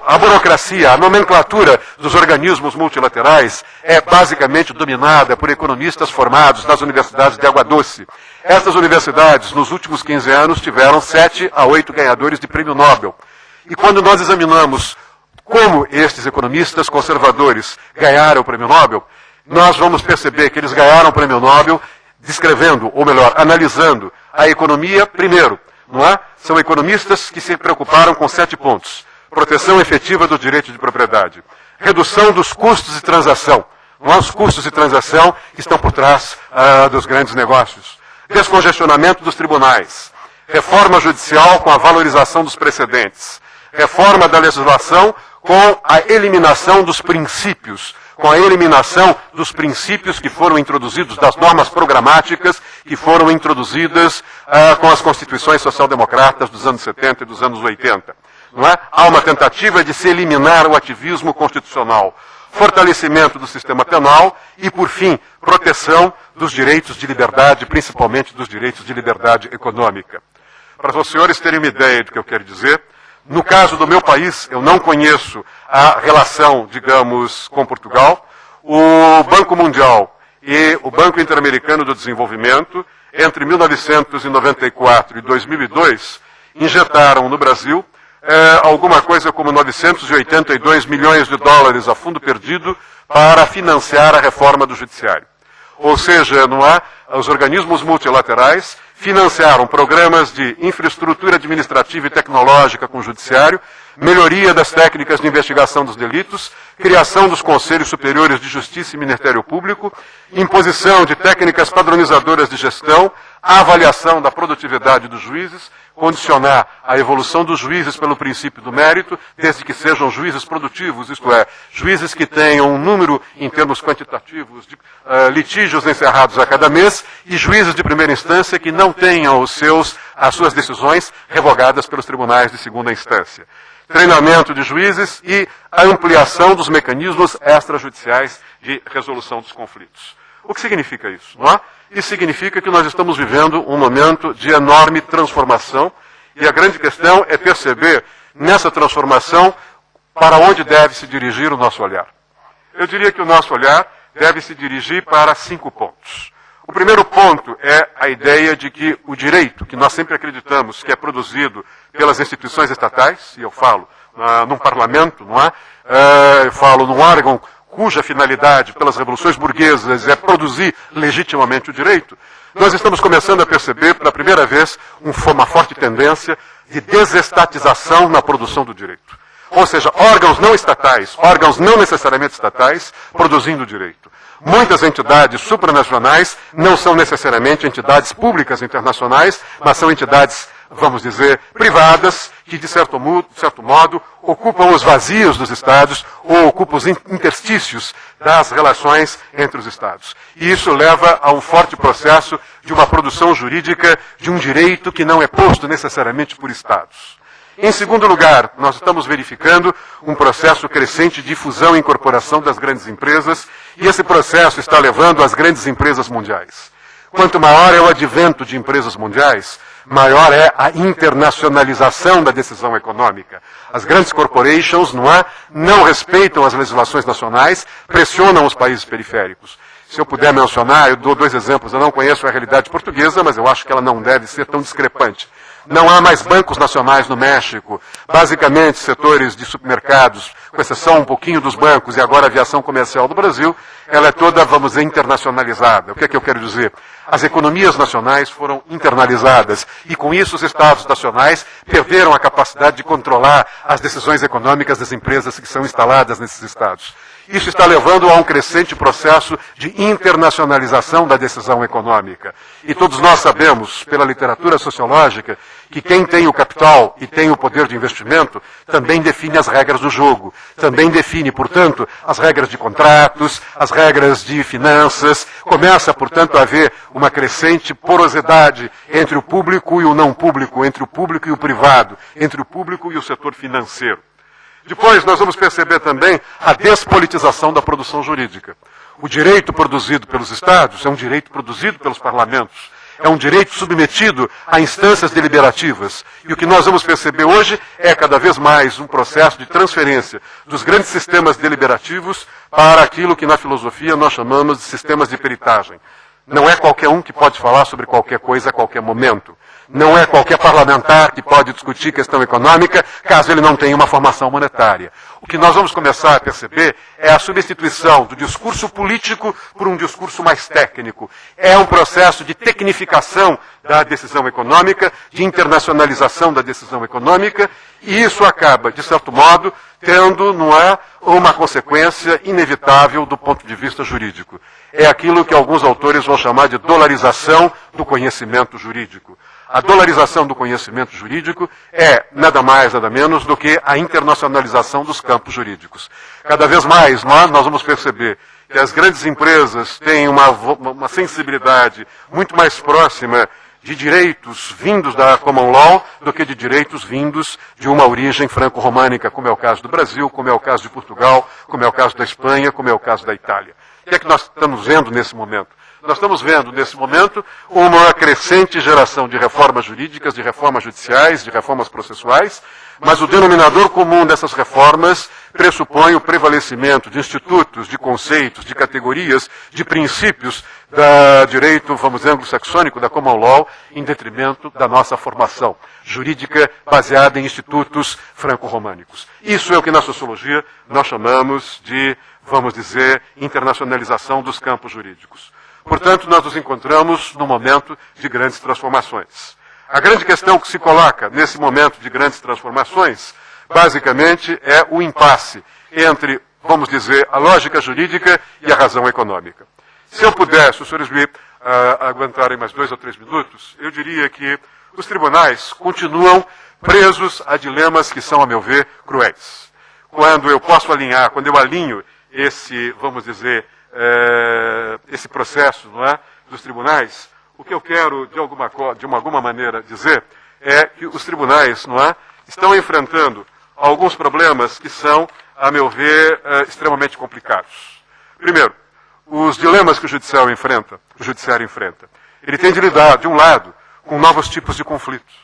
Speaker 1: A burocracia, a nomenclatura dos organismos multilaterais é basicamente dominada por economistas formados nas universidades de água doce. Essas universidades, nos últimos 15 anos, tiveram 7 a 8 ganhadores de prêmio Nobel. E quando nós examinamos como estes economistas conservadores ganharam o prêmio Nobel, nós vamos perceber que eles ganharam o prêmio Nobel descrevendo, ou melhor, analisando a economia primeiro. Não é? São economistas que se preocuparam com 7 pontos. Proteção efetiva do direito de propriedade. Redução dos custos de transação. Não há os custos de transação que estão por trás dos grandes negócios. Descongestionamento dos tribunais. Reforma judicial com a valorização dos precedentes. Reforma da legislação com a eliminação dos princípios. Com a eliminação dos princípios que foram introduzidos, das normas programáticas que foram introduzidas com as constituições social-democratas dos anos 70 e dos anos 80. Não é? Há uma tentativa de se eliminar o ativismo constitucional, fortalecimento do sistema penal e, por fim, proteção dos direitos de liberdade, principalmente dos direitos de liberdade econômica. Para os senhores terem uma ideia do que eu quero dizer, no caso do meu país, eu não conheço a relação, digamos, com Portugal. O Banco Mundial e o Banco Interamericano do Desenvolvimento, entre 1994 e 2002, injetaram no Brasil alguma coisa como 982 milhões de dólares a fundo perdido para financiar a reforma do judiciário. Ou seja, não há, os organismos multilaterais financiaram programas de infraestrutura administrativa e tecnológica com o judiciário, melhoria das técnicas de investigação dos delitos, criação dos Conselhos Superiores de Justiça e Ministério Público, imposição de técnicas padronizadoras de gestão, avaliação da produtividade dos juízes, condicionar a evolução dos juízes pelo princípio do mérito, desde que sejam juízes produtivos, isto é, juízes que tenham um número, em termos quantitativos, de litígios encerrados a cada mês, e juízes de primeira instância que não tenham as suas decisões revogadas pelos tribunais de segunda instância. Treinamento de juízes e a ampliação dos mecanismos extrajudiciais de resolução dos conflitos. O que significa isso? Não é? Isso significa que nós estamos vivendo um momento de enorme transformação e a grande questão é perceber nessa transformação para onde deve se dirigir o nosso olhar. Eu diria que o nosso olhar deve se dirigir para 5 pontos. O primeiro ponto é a ideia de que o direito, que nós sempre acreditamos que é produzido pelas instituições estatais, e eu falo num parlamento, não é? Eu falo num órgão cuja finalidade pelas revoluções burguesas é produzir legitimamente o direito, nós estamos começando a perceber pela primeira vez uma forte tendência de desestatização na produção do direito. Ou seja, órgãos não estatais, órgãos não necessariamente estatais, produzindo direito. Muitas entidades supranacionais não são necessariamente entidades públicas internacionais, mas são entidades, vamos dizer, privadas, que de certo modo ocupam os vazios dos Estados ou ocupam os interstícios das relações entre os Estados. E isso leva a um forte processo de uma produção jurídica de um direito que não é posto necessariamente por Estados. Em segundo lugar, nós estamos verificando um processo crescente de fusão e incorporação das grandes empresas, e esse processo está levando às grandes empresas mundiais. Quanto maior é o advento de empresas mundiais, maior é a internacionalização da decisão econômica. As grandes corporations não respeitam as legislações nacionais, pressionam os países periféricos. Se eu puder mencionar, eu dou 2 exemplos. Eu não conheço a realidade portuguesa, mas eu acho que ela não deve ser tão discrepante. Não há mais bancos nacionais no México. Basicamente, setores de supermercados, com exceção um pouquinho dos bancos e agora a aviação comercial do Brasil, ela é toda, vamos dizer, internacionalizada. O que é que eu quero dizer? As economias nacionais foram internalizadas e, com isso, os Estados nacionais perderam a capacidade de controlar as decisões econômicas das empresas que são instaladas nesses Estados. Isso está levando a um crescente processo de internacionalização da decisão econômica. E todos nós sabemos, pela literatura sociológica, que quem tem o capital e tem o poder de investimento também define as regras do jogo. Também define, portanto, as regras de contratos, as regras de finanças. Começa, portanto, a haver uma crescente porosidade entre o público e o não público, entre o público e o privado, entre o público e o setor financeiro. Depois, nós vamos perceber também a despolitização da produção jurídica. O direito produzido pelos Estados é um direito produzido pelos parlamentos. É um direito submetido a instâncias deliberativas. E o que nós vamos perceber hoje é cada vez mais um processo de transferência dos grandes sistemas deliberativos para aquilo que na filosofia nós chamamos de sistemas de peritagem. Não é qualquer um que pode falar sobre qualquer coisa a qualquer momento. Não é qualquer parlamentar que pode discutir questão econômica, caso ele não tenha uma formação monetária. O que nós vamos começar a perceber é a substituição do discurso político por um discurso mais técnico. É um processo de tecnificação da decisão econômica, de internacionalização da decisão econômica, e isso acaba, de certo modo, tendo, uma consequência inevitável do ponto de vista jurídico. É aquilo que alguns autores vão chamar de dolarização do conhecimento jurídico. A dolarização do conhecimento jurídico é nada mais, nada menos do que a internacionalização dos campos jurídicos. Cada vez mais nós vamos perceber que as grandes empresas têm uma sensibilidade muito mais próxima de direitos vindos da common law do que de direitos vindos de uma origem franco-românica, como é o caso do Brasil, como é o caso de Portugal, como é o caso da Espanha, como é o caso da Itália. O que é que nós estamos vendo nesse momento? Nós estamos vendo, nesse momento, uma crescente geração de reformas jurídicas, de reformas judiciais, de reformas processuais, mas o denominador comum dessas reformas pressupõe o prevalecimento de institutos, de conceitos, de categorias, de princípios do direito, vamos dizer, anglo-saxônico, da common law, em detrimento da nossa formação jurídica baseada em institutos franco-românicos. Isso é o que na sociologia nós chamamos de, vamos dizer, internacionalização dos campos jurídicos. Portanto, nós nos encontramos num momento de grandes transformações. A grande questão que se coloca nesse momento de grandes transformações, basicamente, é o impasse entre, vamos dizer, a lógica jurídica e a razão econômica. Se eu puder, se os senhores me aguentarem mais 2 ou 3 minutos, eu diria que os tribunais continuam presos a dilemas que são, a meu ver, cruéis. Quando eu alinho esse, vamos dizer, esse processo, não é, dos tribunais, o que eu quero, de alguma maneira, dizer é que os tribunais, não é, estão enfrentando alguns problemas que são, a meu ver, extremamente complicados. Primeiro, os dilemas que o judiciário enfrenta. Ele tem de lidar, de um lado, com novos tipos de conflitos.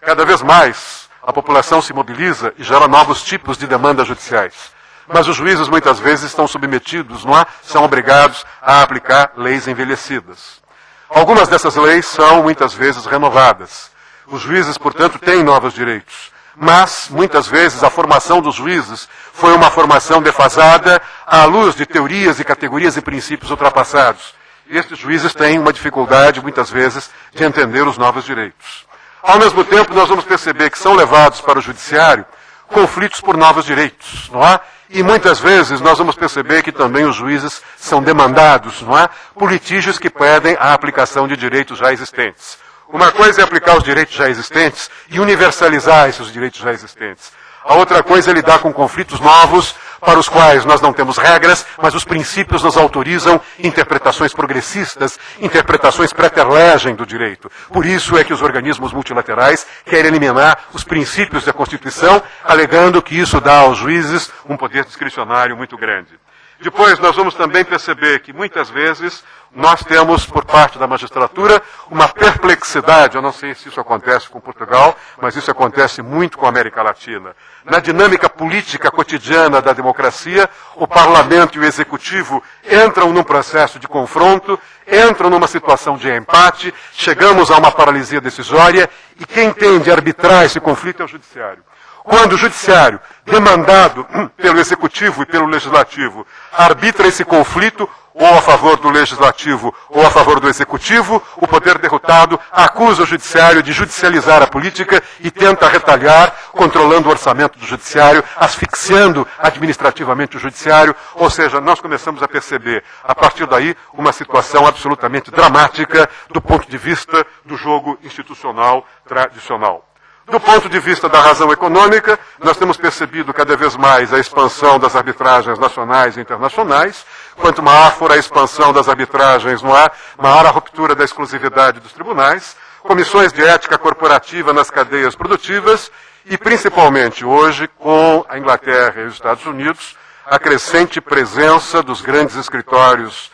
Speaker 1: Cada vez mais, a população se mobiliza e gera novos tipos de demandas judiciais. Mas os juízes, muitas vezes, estão submetidos, não é? São obrigados a aplicar leis envelhecidas. Algumas dessas leis são, muitas vezes, renovadas. Os juízes, portanto, têm novos direitos. Mas, muitas vezes, a formação dos juízes foi uma formação defasada à luz de teorias e categorias e princípios ultrapassados. E estes juízes têm uma dificuldade, muitas vezes, de entender os novos direitos. Ao mesmo tempo, nós vamos perceber que são levados para o judiciário conflitos por novos direitos, não é? E muitas vezes nós vamos perceber que também os juízes são demandados, não é? Por litígios que pedem a aplicação de direitos já existentes. Uma coisa é aplicar os direitos já existentes e universalizar esses direitos já existentes. A outra coisa é lidar com conflitos novos, para os quais nós não temos regras, mas os princípios nos autorizam interpretações progressistas, interpretações preterlegem do direito. Por isso é que os organismos multilaterais querem eliminar os princípios da Constituição, alegando que isso dá aos juízes um poder discricionário muito grande. Depois, nós vamos também perceber que, muitas vezes, nós temos, por parte da magistratura, uma perplexidade. Eu não sei se isso acontece com Portugal, mas isso acontece muito com a América Latina. Na dinâmica política cotidiana da democracia, o parlamento e o executivo entram num processo de confronto, entram numa situação de empate, chegamos a uma paralisia decisória, e quem tem de arbitrar esse conflito é o judiciário. Quando o judiciário, demandado pelo executivo e pelo legislativo, arbitra esse conflito, ou a favor do legislativo ou a favor do executivo, o poder derrotado acusa o judiciário de judicializar a política e tenta retalhar, controlando o orçamento do judiciário, asfixiando administrativamente o judiciário, ou seja, nós começamos a perceber, a partir daí, uma situação absolutamente dramática do ponto de vista do jogo institucional tradicional. Do ponto de vista da razão econômica, nós temos percebido cada vez mais a expansão das arbitragens nacionais e internacionais. Quanto maior for a expansão das arbitragens, maior a ruptura da exclusividade dos tribunais, comissões de ética corporativa nas cadeias produtivas e, principalmente hoje, com a Inglaterra e os Estados Unidos, a crescente presença dos grandes escritórios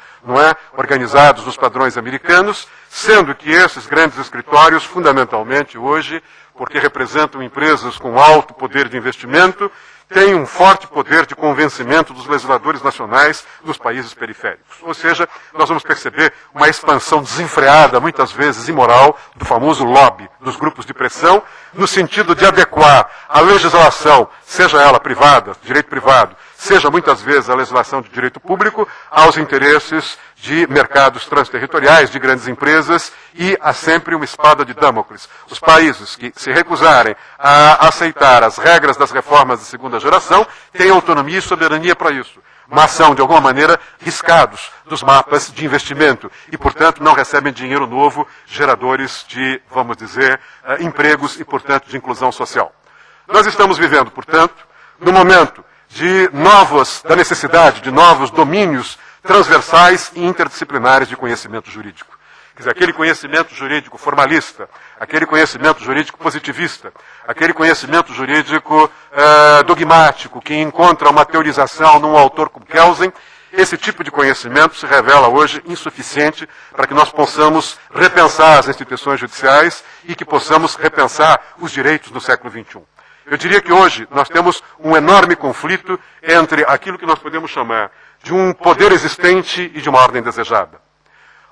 Speaker 1: organizados nos padrões americanos, sendo que esses grandes escritórios, fundamentalmente hoje, porque representam empresas com alto poder de investimento, têm um forte poder de convencimento dos legisladores nacionais dos países periféricos. Ou seja, nós vamos perceber uma expansão desenfreada, muitas vezes imoral, do famoso lobby dos grupos de pressão, no sentido de adequar a legislação, seja ela privada, direito privado, seja muitas vezes a legislação de direito público, aos interesses de mercados transterritoriais, de grandes empresas, e há sempre uma espada de Damocles. Os países que se recusarem a aceitar as regras das reformas de segunda geração têm autonomia e soberania para isso, mas são, de alguma maneira, riscados dos mapas de investimento e, portanto, não recebem dinheiro novo, geradores de, vamos dizer, empregos e, portanto, de inclusão social. Nós estamos vivendo, portanto, no momento da necessidade de novos domínios transversais e interdisciplinares de conhecimento jurídico. Quer dizer, aquele conhecimento jurídico formalista, aquele conhecimento jurídico positivista, aquele conhecimento jurídico dogmático, que encontra uma teorização num autor como Kelsen, esse tipo de conhecimento se revela hoje insuficiente para que nós possamos repensar as instituições judiciais e que possamos repensar os direitos do século XXI. Eu diria que hoje nós temos um enorme conflito entre aquilo que nós podemos chamar de um poder existente e de uma ordem desejada.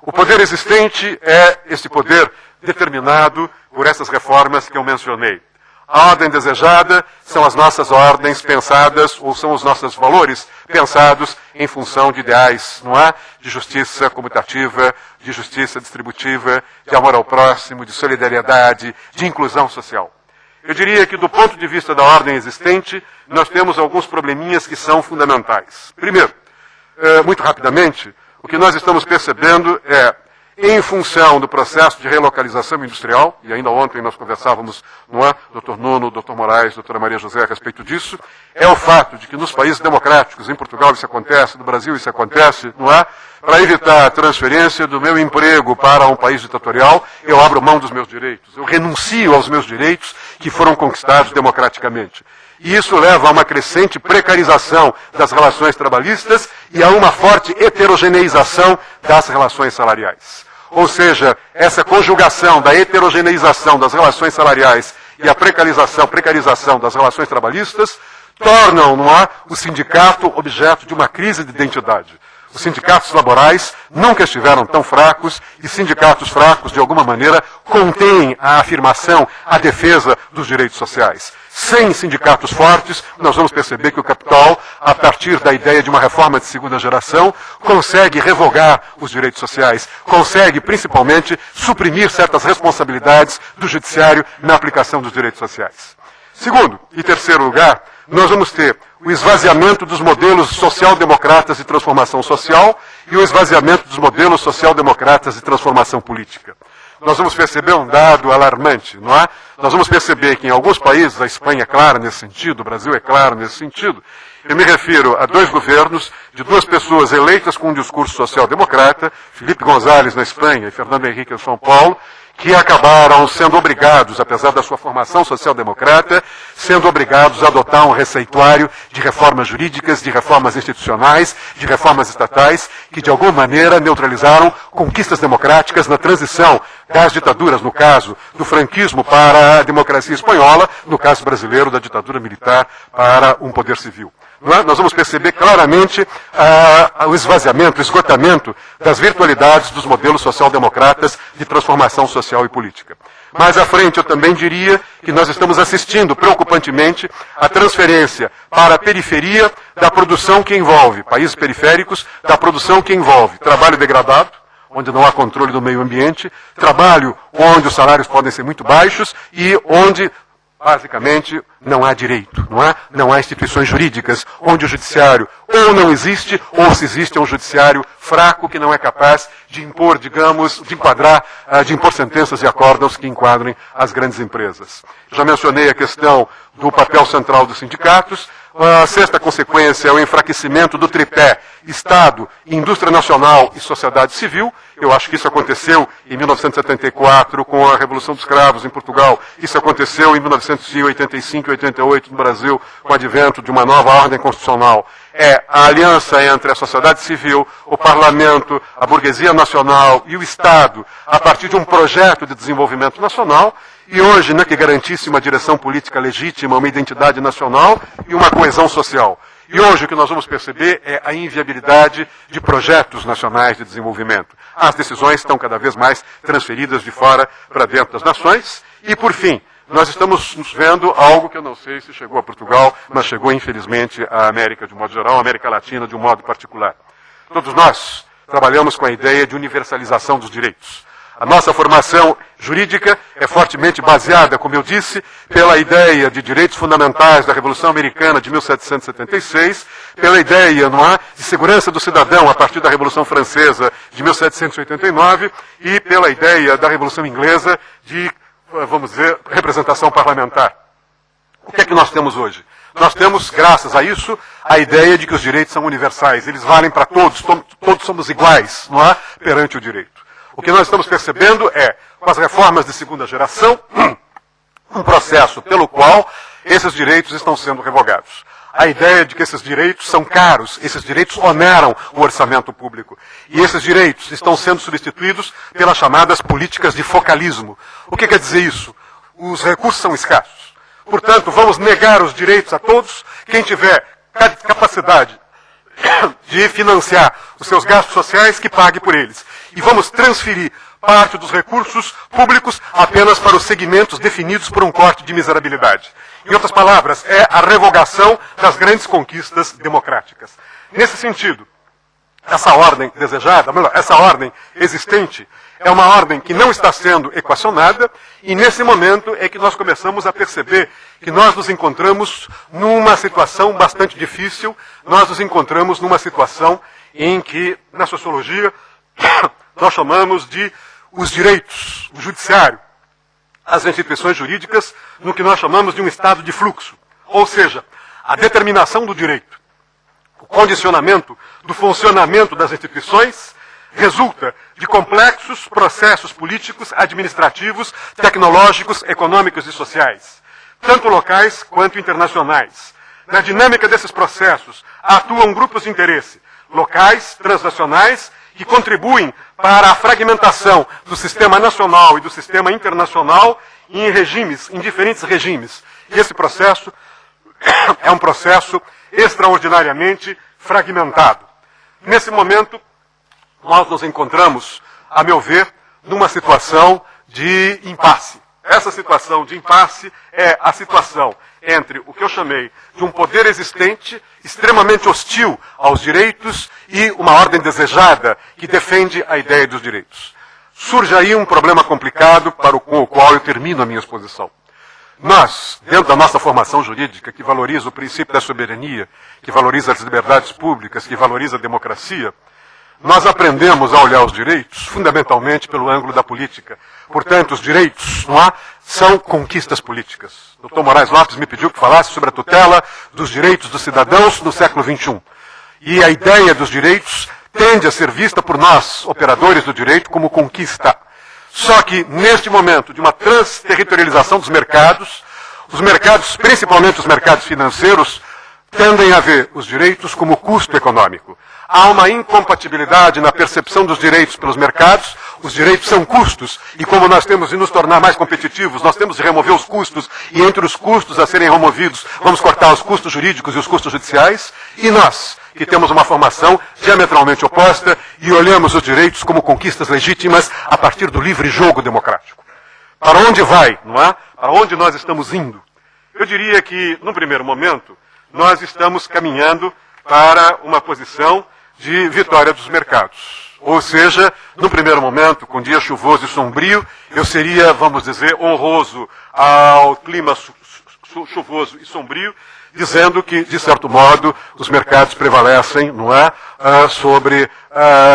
Speaker 1: O poder existente é esse poder determinado por essas reformas que eu mencionei. A ordem desejada são as nossas ordens pensadas, ou são os nossos valores pensados em função de ideais, de justiça comutativa, de justiça distributiva, de amor ao próximo, de solidariedade, de inclusão social. Eu diria que, do ponto de vista da ordem existente, nós temos alguns probleminhas que são fundamentais. Primeiro, muito rapidamente, o que nós estamos percebendo é em função do processo de relocalização industrial, e ainda ontem nós conversávamos, não é, Dr. Nuno, Dr. Moraes, Dra. Maria José, a respeito disso, é o fato de que nos países democráticos, em Portugal isso acontece, no Brasil isso acontece, não é? Para evitar a transferência do meu emprego para um país ditatorial, eu abro mão dos meus direitos, eu renuncio aos meus direitos que foram conquistados democraticamente. E isso leva a uma crescente precarização das relações trabalhistas e a uma forte heterogeneização das relações salariais. Ou seja, essa conjugação da heterogeneização das relações salariais e a precarização das relações trabalhistas tornam, não é, o sindicato objeto de uma crise de identidade. Os sindicatos laborais nunca estiveram tão fracos e sindicatos fracos, de alguma maneira, contêm a afirmação, a defesa dos direitos sociais. Sem sindicatos fortes, nós vamos perceber que o capital, a partir da ideia de uma reforma de segunda geração, consegue revogar os direitos sociais, consegue, principalmente, suprimir certas responsabilidades do judiciário na aplicação dos direitos sociais. Segundo e terceiro lugar, nós vamos ter o esvaziamento dos modelos social-democratas de transformação social e o esvaziamento dos modelos social-democratas de transformação política. Nós vamos perceber um dado alarmante, não é? Nós vamos perceber que em alguns países, a Espanha é clara nesse sentido, o Brasil é claro nesse sentido, eu me refiro a dois governos de duas pessoas eleitas com um discurso social-democrata, Felipe González na Espanha e Fernando Henrique em São Paulo, que acabaram sendo obrigados, apesar da sua formação social-democrata, sendo obrigados a adotar um receituário de reformas jurídicas, de reformas institucionais, de reformas estatais, que de alguma maneira neutralizaram conquistas democráticas na transição das ditaduras, no caso do franquismo para a democracia espanhola, no caso brasileiro da ditadura militar para um poder civil. Nós vamos perceber claramente o esvaziamento, o esgotamento das virtualidades dos modelos social-democratas de transformação social e política. Mais à frente, eu também diria que nós estamos assistindo preocupantemente a transferência para a periferia da produção que envolve, países periféricos, da produção que envolve trabalho degradado, onde não há controle do meio ambiente, trabalho onde os salários podem ser muito baixos e onde basicamente, não há direito, não é? Não há instituições jurídicas, onde o judiciário ou não existe, ou se existe é um judiciário fraco que não é capaz de impor, digamos, de enquadrar, de impor sentenças e acórdãos que enquadrem as grandes empresas. Já mencionei a questão do papel central dos sindicatos. A sexta consequência é o enfraquecimento do tripé Estado, Indústria Nacional e Sociedade Civil. Eu acho que isso aconteceu em 1974 com a Revolução dos Cravos em Portugal. Isso aconteceu em 1985 e 88 no Brasil com o advento de uma nova ordem constitucional. É a aliança entre a sociedade civil, o parlamento, a burguesia nacional e o Estado, a partir de um projeto de desenvolvimento nacional, e hoje, né, que garantisse uma direção política legítima, uma identidade nacional e uma coesão social. E hoje o que nós vamos perceber é a inviabilidade de projetos nacionais de desenvolvimento. As decisões estão cada vez mais transferidas de fora para dentro das nações. E, por fim, nós estamos vendo algo que eu não sei se chegou a Portugal, mas chegou, infelizmente, à América de um modo geral, à América Latina de um modo particular. Todos nós trabalhamos com a ideia de universalização dos direitos. A nossa formação jurídica é fortemente baseada, como eu disse, pela ideia de direitos fundamentais da Revolução Americana de 1776, pela ideia, não é, de segurança do cidadão a partir da Revolução Francesa de 1789 e pela ideia da Revolução Inglesa de, vamos dizer, representação parlamentar. O que é que nós temos hoje? Nós temos, graças a isso, a ideia de que os direitos são universais, eles valem para todos, todos somos iguais, não é, perante o direito. O que nós estamos percebendo é, com as reformas de segunda geração, um processo pelo qual esses direitos estão sendo revogados. A ideia de que esses direitos são caros, esses direitos oneram o orçamento público. E esses direitos estão sendo substituídos pelas chamadas políticas de focalismo. O que quer dizer isso? Os recursos são escassos. Portanto, vamos negar os direitos a todos. Quem tiver capacidade de financiar os seus gastos sociais, que pague por eles. E vamos transferir parte dos recursos públicos apenas para os segmentos definidos por um corte de miserabilidade. Em outras palavras, é a revogação das grandes conquistas democráticas. Nesse sentido, essa ordem desejada, essa ordem existente, é uma ordem que não está sendo equacionada, e nesse momento é que nós começamos a perceber que nós nos encontramos numa situação bastante difícil, nós nos encontramos numa situação em que, na sociologia,
Speaker 2: nós chamamos de os direitos, o judiciário, as instituições jurídicas, no que nós chamamos de um estado de fluxo. Ou seja, a determinação do direito, o condicionamento do funcionamento das instituições resulta de complexos processos políticos, administrativos, tecnológicos, econômicos e sociais, tanto locais quanto internacionais. Na dinâmica desses processos atuam grupos de interesse, locais, transnacionais, que contribuem para a fragmentação do sistema nacional e do sistema internacional em regimes, em diferentes regimes. E esse processo é um processo extraordinariamente fragmentado. Nesse momento, nós nos encontramos, a meu ver, numa situação de impasse. Essa situação de impasse é a situação entre o que eu chamei de um poder existente, extremamente hostil aos direitos, e uma ordem desejada que defende a ideia dos direitos. Surge aí um problema complicado com o qual eu termino a minha exposição. Nós, dentro da nossa formação jurídica, que valoriza o princípio da soberania, que valoriza as liberdades públicas, que valoriza a democracia, nós aprendemos a olhar os direitos fundamentalmente pelo ângulo da política. Portanto, os direitos são conquistas políticas. O Dr. Moraes Lopes me pediu que falasse sobre a tutela dos direitos dos cidadãos no século XXI. E a ideia dos direitos tende a ser vista por nós, operadores do direito, como conquista. Só que, neste momento de uma transterritorialização dos mercados, os mercados, principalmente os mercados financeiros, tendem a ver os direitos como custo econômico. Há uma incompatibilidade na percepção dos direitos pelos mercados. Os direitos são custos, e como nós temos de nos tornar mais competitivos, nós temos de remover os custos, e entre os custos a serem removidos, vamos cortar os custos jurídicos e os custos judiciais. E nós, que temos uma formação diametralmente oposta, e olhamos os direitos como conquistas legítimas a partir do livre jogo democrático. Para onde vai, não é? Para onde nós estamos indo? Eu diria que, num primeiro momento, nós estamos caminhando para uma posição de vitória dos mercados. Ou seja, no primeiro momento, com dia chuvoso e sombrio, eu seria, vamos dizer, honroso ao clima chuvoso e sombrio, dizendo que, de certo modo, os mercados prevalecem, não é, sobre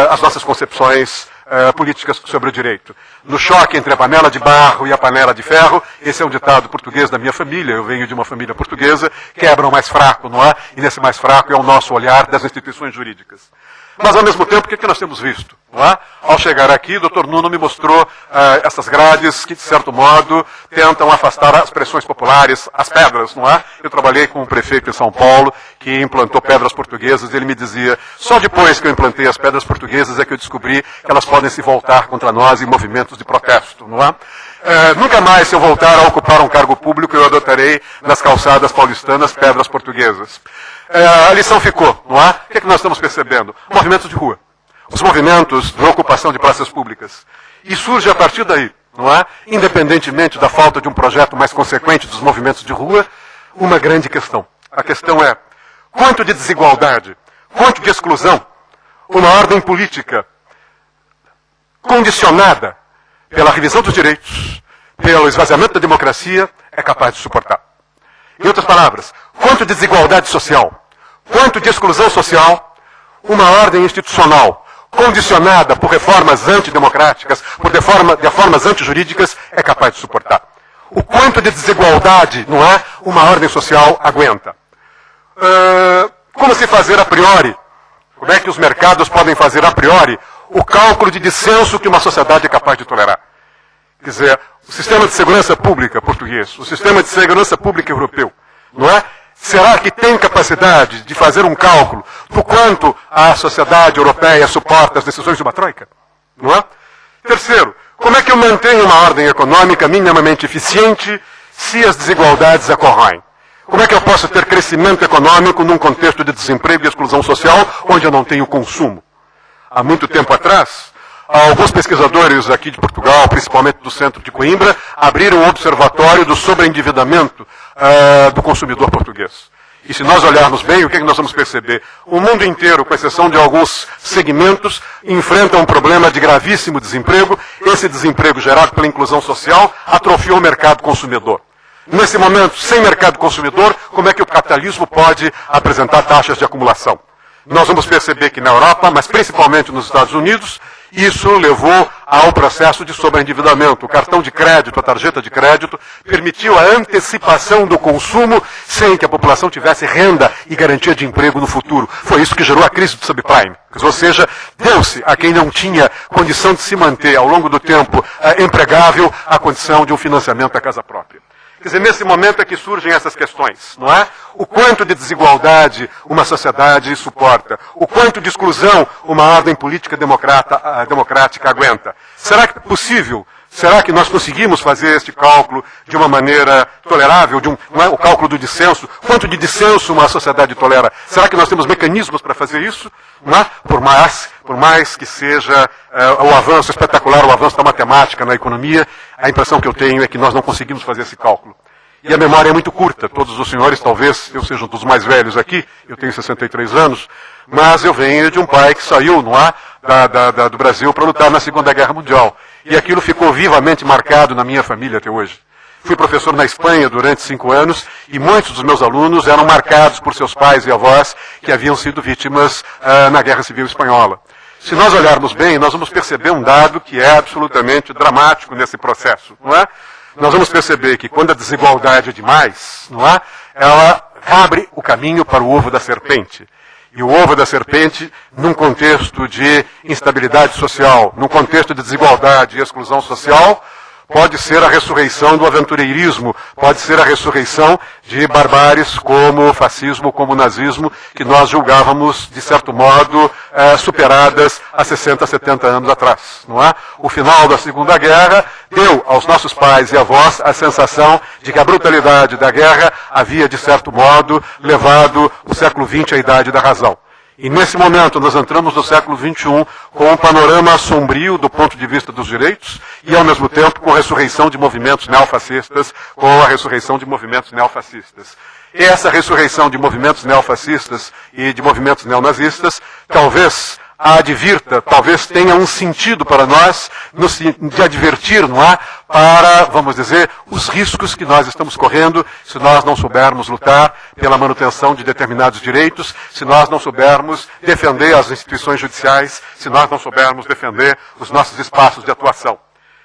Speaker 2: as nossas concepções políticas sobre o direito. No choque entre a panela de barro e a panela de ferro, esse é um ditado português da minha família, eu venho de uma família portuguesa, quebra o mais fraco, não é? E nesse mais fraco é o nosso olhar das instituições jurídicas. Mas, ao mesmo tempo, o que nós temos visto? Não é? Ao chegar aqui, o Dr. Nuno me mostrou essas grades que, de certo modo, tentam afastar as pressões populares, as pedras, não é? Eu trabalhei com um prefeito em São Paulo que implantou pedras portuguesas, e ele me dizia, só depois que eu implantei as pedras portuguesas é que eu descobri que elas podem se voltar contra nós em movimentos de protesto, não é? Nunca mais, se eu voltar a ocupar um cargo público, eu adotarei nas calçadas paulistanas pedras portuguesas. A lição ficou, não é? O que é que nós estamos percebendo? Movimentos de rua. Os movimentos de ocupação de praças públicas. E surge a partir daí, não é? Independentemente da falta de um projeto mais consequente dos movimentos de rua, uma grande questão. A questão é, quanto de desigualdade, quanto de exclusão, uma ordem política condicionada pela revisão dos direitos, pelo esvaziamento da democracia, é capaz de suportar. Em outras palavras, quanto de desigualdade social, quanto de exclusão social, uma ordem institucional condicionada por reformas antidemocráticas, por reformas antijurídicas, é capaz de suportar. O quanto de desigualdade, não é, uma ordem social aguenta. Como se fazer a priori? Como é que os mercados podem fazer a priori o cálculo de dissenso que uma sociedade é capaz de tolerar? Quer dizer, o sistema de segurança pública português, o sistema de segurança pública europeu, não é? Será que tem capacidade de fazer um cálculo do quanto a sociedade europeia suporta as decisões de uma troika? Não é? Terceiro, como é que eu mantenho uma ordem econômica minimamente eficiente se as desigualdades ocorrem? Como é que eu posso ter crescimento econômico num contexto de desemprego e exclusão social onde eu não tenho consumo? Há muito tempo atrás, alguns pesquisadores aqui de Portugal, principalmente do centro de Coimbra, abriram um observatório do sobreendividamento do consumidor português. E se nós olharmos bem, o que é que nós vamos perceber? O mundo inteiro, com exceção de alguns segmentos, enfrenta um problema de gravíssimo desemprego. Esse desemprego gerado pela inclusão social atrofiou o mercado consumidor. Nesse momento, sem mercado consumidor, como é que o capitalismo pode apresentar taxas de acumulação? Nós vamos perceber que na Europa, mas principalmente nos Estados Unidos, Isso levou ao processo de sobreendividamento. O cartão de crédito, a tarjeta de crédito, permitiu a antecipação do consumo sem que a população tivesse renda e garantia de emprego no futuro. Foi isso que gerou a crise do subprime. Ou seja, deu-se a quem não tinha condição de se manter ao longo do tempo empregável a condição de um financiamento da casa própria. Quer dizer, nesse momento é que surgem essas questões, não é? O quanto de desigualdade uma sociedade suporta, o quanto de exclusão uma ordem política democrática aguenta. Será que é possível? Será que nós conseguimos fazer este cálculo de uma maneira tolerável, não é? O cálculo do dissenso? Quanto de dissenso uma sociedade tolera? Será que nós temos mecanismos para fazer isso? Não é? Por mais que seja o avanço espetacular, o avanço da matemática na economia, a impressão que eu tenho é que nós não conseguimos fazer esse cálculo. E a memória é muito curta. Todos os senhores, talvez eu seja um dos mais velhos aqui, eu tenho 63 anos, mas eu venho de um pai que saiu, não é, do Brasil para lutar na Segunda Guerra Mundial. E aquilo ficou vivamente marcado na minha família até hoje. Fui professor na Espanha durante 5 anos e muitos dos meus alunos eram marcados por seus pais e avós que haviam sido vítimas na Guerra Civil Espanhola. Se nós olharmos bem, nós vamos perceber um dado que é absolutamente dramático nesse processo, não é? Nós vamos perceber que quando a desigualdade é demais, não é? Ela abre o caminho para o ovo da serpente. E o ovo da serpente, num contexto de instabilidade social, num contexto de desigualdade e exclusão social, pode ser a ressurreição do aventureirismo, pode ser a ressurreição de barbáries como o fascismo, como o nazismo, que nós julgávamos, de certo modo, superadas há 60, 70 anos atrás. Não é? O final da Segunda Guerra deu aos nossos pais e avós a sensação de que a brutalidade da guerra havia, de certo modo, levado o século XX à idade da razão. E nesse momento nós entramos no século XXI com um panorama sombrio do ponto de vista dos direitos e ao mesmo tempo com a ressurreição de movimentos neofascistas, com a ressurreição de movimentos neofascistas. E essa ressurreição de movimentos neofascistas e de movimentos neonazistas talvez advirta, talvez tenha um sentido para nós de advertir, não é? Para, vamos dizer, os riscos que nós estamos correndo se nós não soubermos lutar pela manutenção de determinados direitos, se nós não soubermos defender as instituições judiciais, se nós não soubermos defender os nossos espaços de atuação.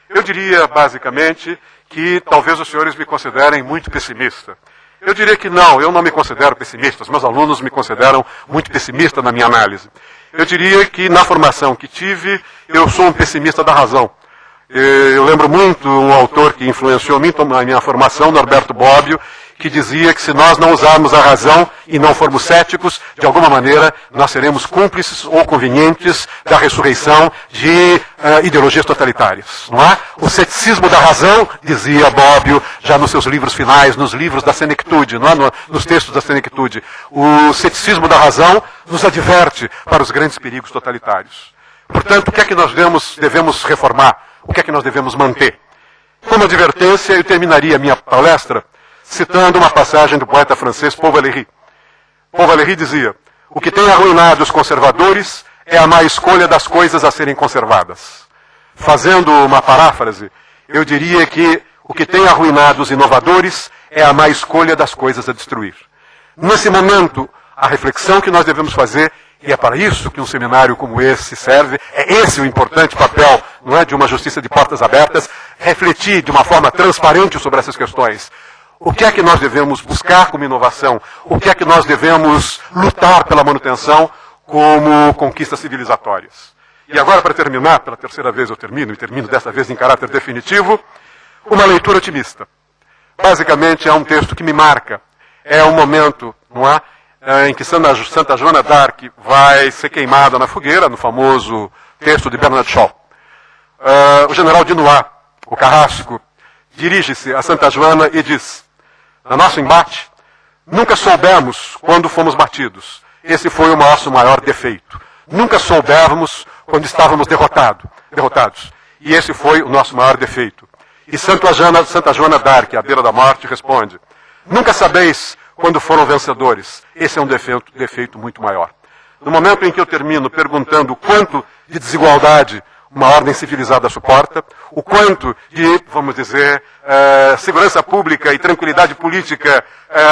Speaker 2: Eu diria, basicamente, que talvez os senhores me considerem muito pessimista. Eu diria que não, eu não me considero pessimista, os meus alunos me consideram muito pessimista na minha análise. Eu diria que na formação que tive, eu sou um pessimista da razão. Eu lembro muito um autor que influenciou a minha formação, Norberto Bobbio, que dizia que se nós não usarmos a razão e não formos céticos, de alguma maneira nós seremos cúmplices ou convenientes da ressurreição de ideologias totalitárias. Não é? O ceticismo da razão, dizia Bobbio, já nos seus livros finais, nos livros da senectude, não é? Nos textos da senectude, o ceticismo da razão nos adverte para os grandes perigos totalitários. Portanto, o que é que nós devemos reformar? O que é que nós devemos manter? Como advertência, eu terminaria a minha palestra citando uma passagem do poeta francês Paul Valéry. Paul Valéry dizia: o que tem arruinado os conservadores é a má escolha das coisas a serem conservadas. Fazendo uma paráfrase, eu diria que o que tem arruinado os inovadores é a má escolha das coisas a destruir. Nesse momento, a reflexão que nós devemos fazer, e é para isso que um seminário como esse serve, é esse o importante papel, não é, de uma justiça de portas abertas, refletir de uma forma transparente sobre essas questões. O que é que nós devemos buscar como inovação? O que é que nós devemos lutar pela manutenção como conquistas civilizatórias? E agora, para terminar, pela terceira vez eu termino, e termino dessa vez em caráter definitivo, uma leitura otimista. Basicamente é um texto que me marca. É um momento, não é, em que Santa Joana d'Arc vai ser queimada na fogueira, no famoso texto de Bernard Shaw. O general Dunois, o carrasco, dirige-se a Santa Joana e diz: no nosso embate, nunca soubemos quando fomos batidos. Esse foi o nosso maior defeito. Nunca soubemos quando estávamos derrotados. E esse foi o nosso maior defeito. E Santa Joana d'Arc, à beira da morte, responde: nunca sabeis quando foram vencedores. Esse é um defeito muito maior. No momento em que eu termino perguntando o quanto de desigualdade uma ordem civilizada suporta, o quanto de, vamos dizer, segurança pública e tranquilidade política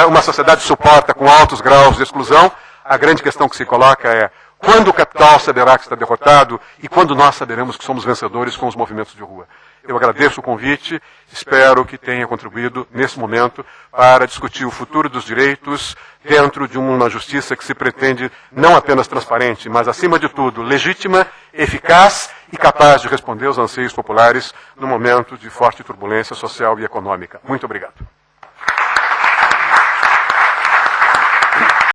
Speaker 2: uma sociedade suporta com altos graus de exclusão, a grande questão que se coloca é: quando o capital saberá que está derrotado e quando nós saberemos que somos vencedores com os movimentos de rua. Eu agradeço o convite, espero que tenha contribuído nesse momento para discutir o futuro dos direitos dentro de uma justiça que se pretende não apenas transparente, mas acima de tudo legítima, eficaz e capaz de responder aos anseios populares no momento de forte turbulência social e econômica. Muito obrigado.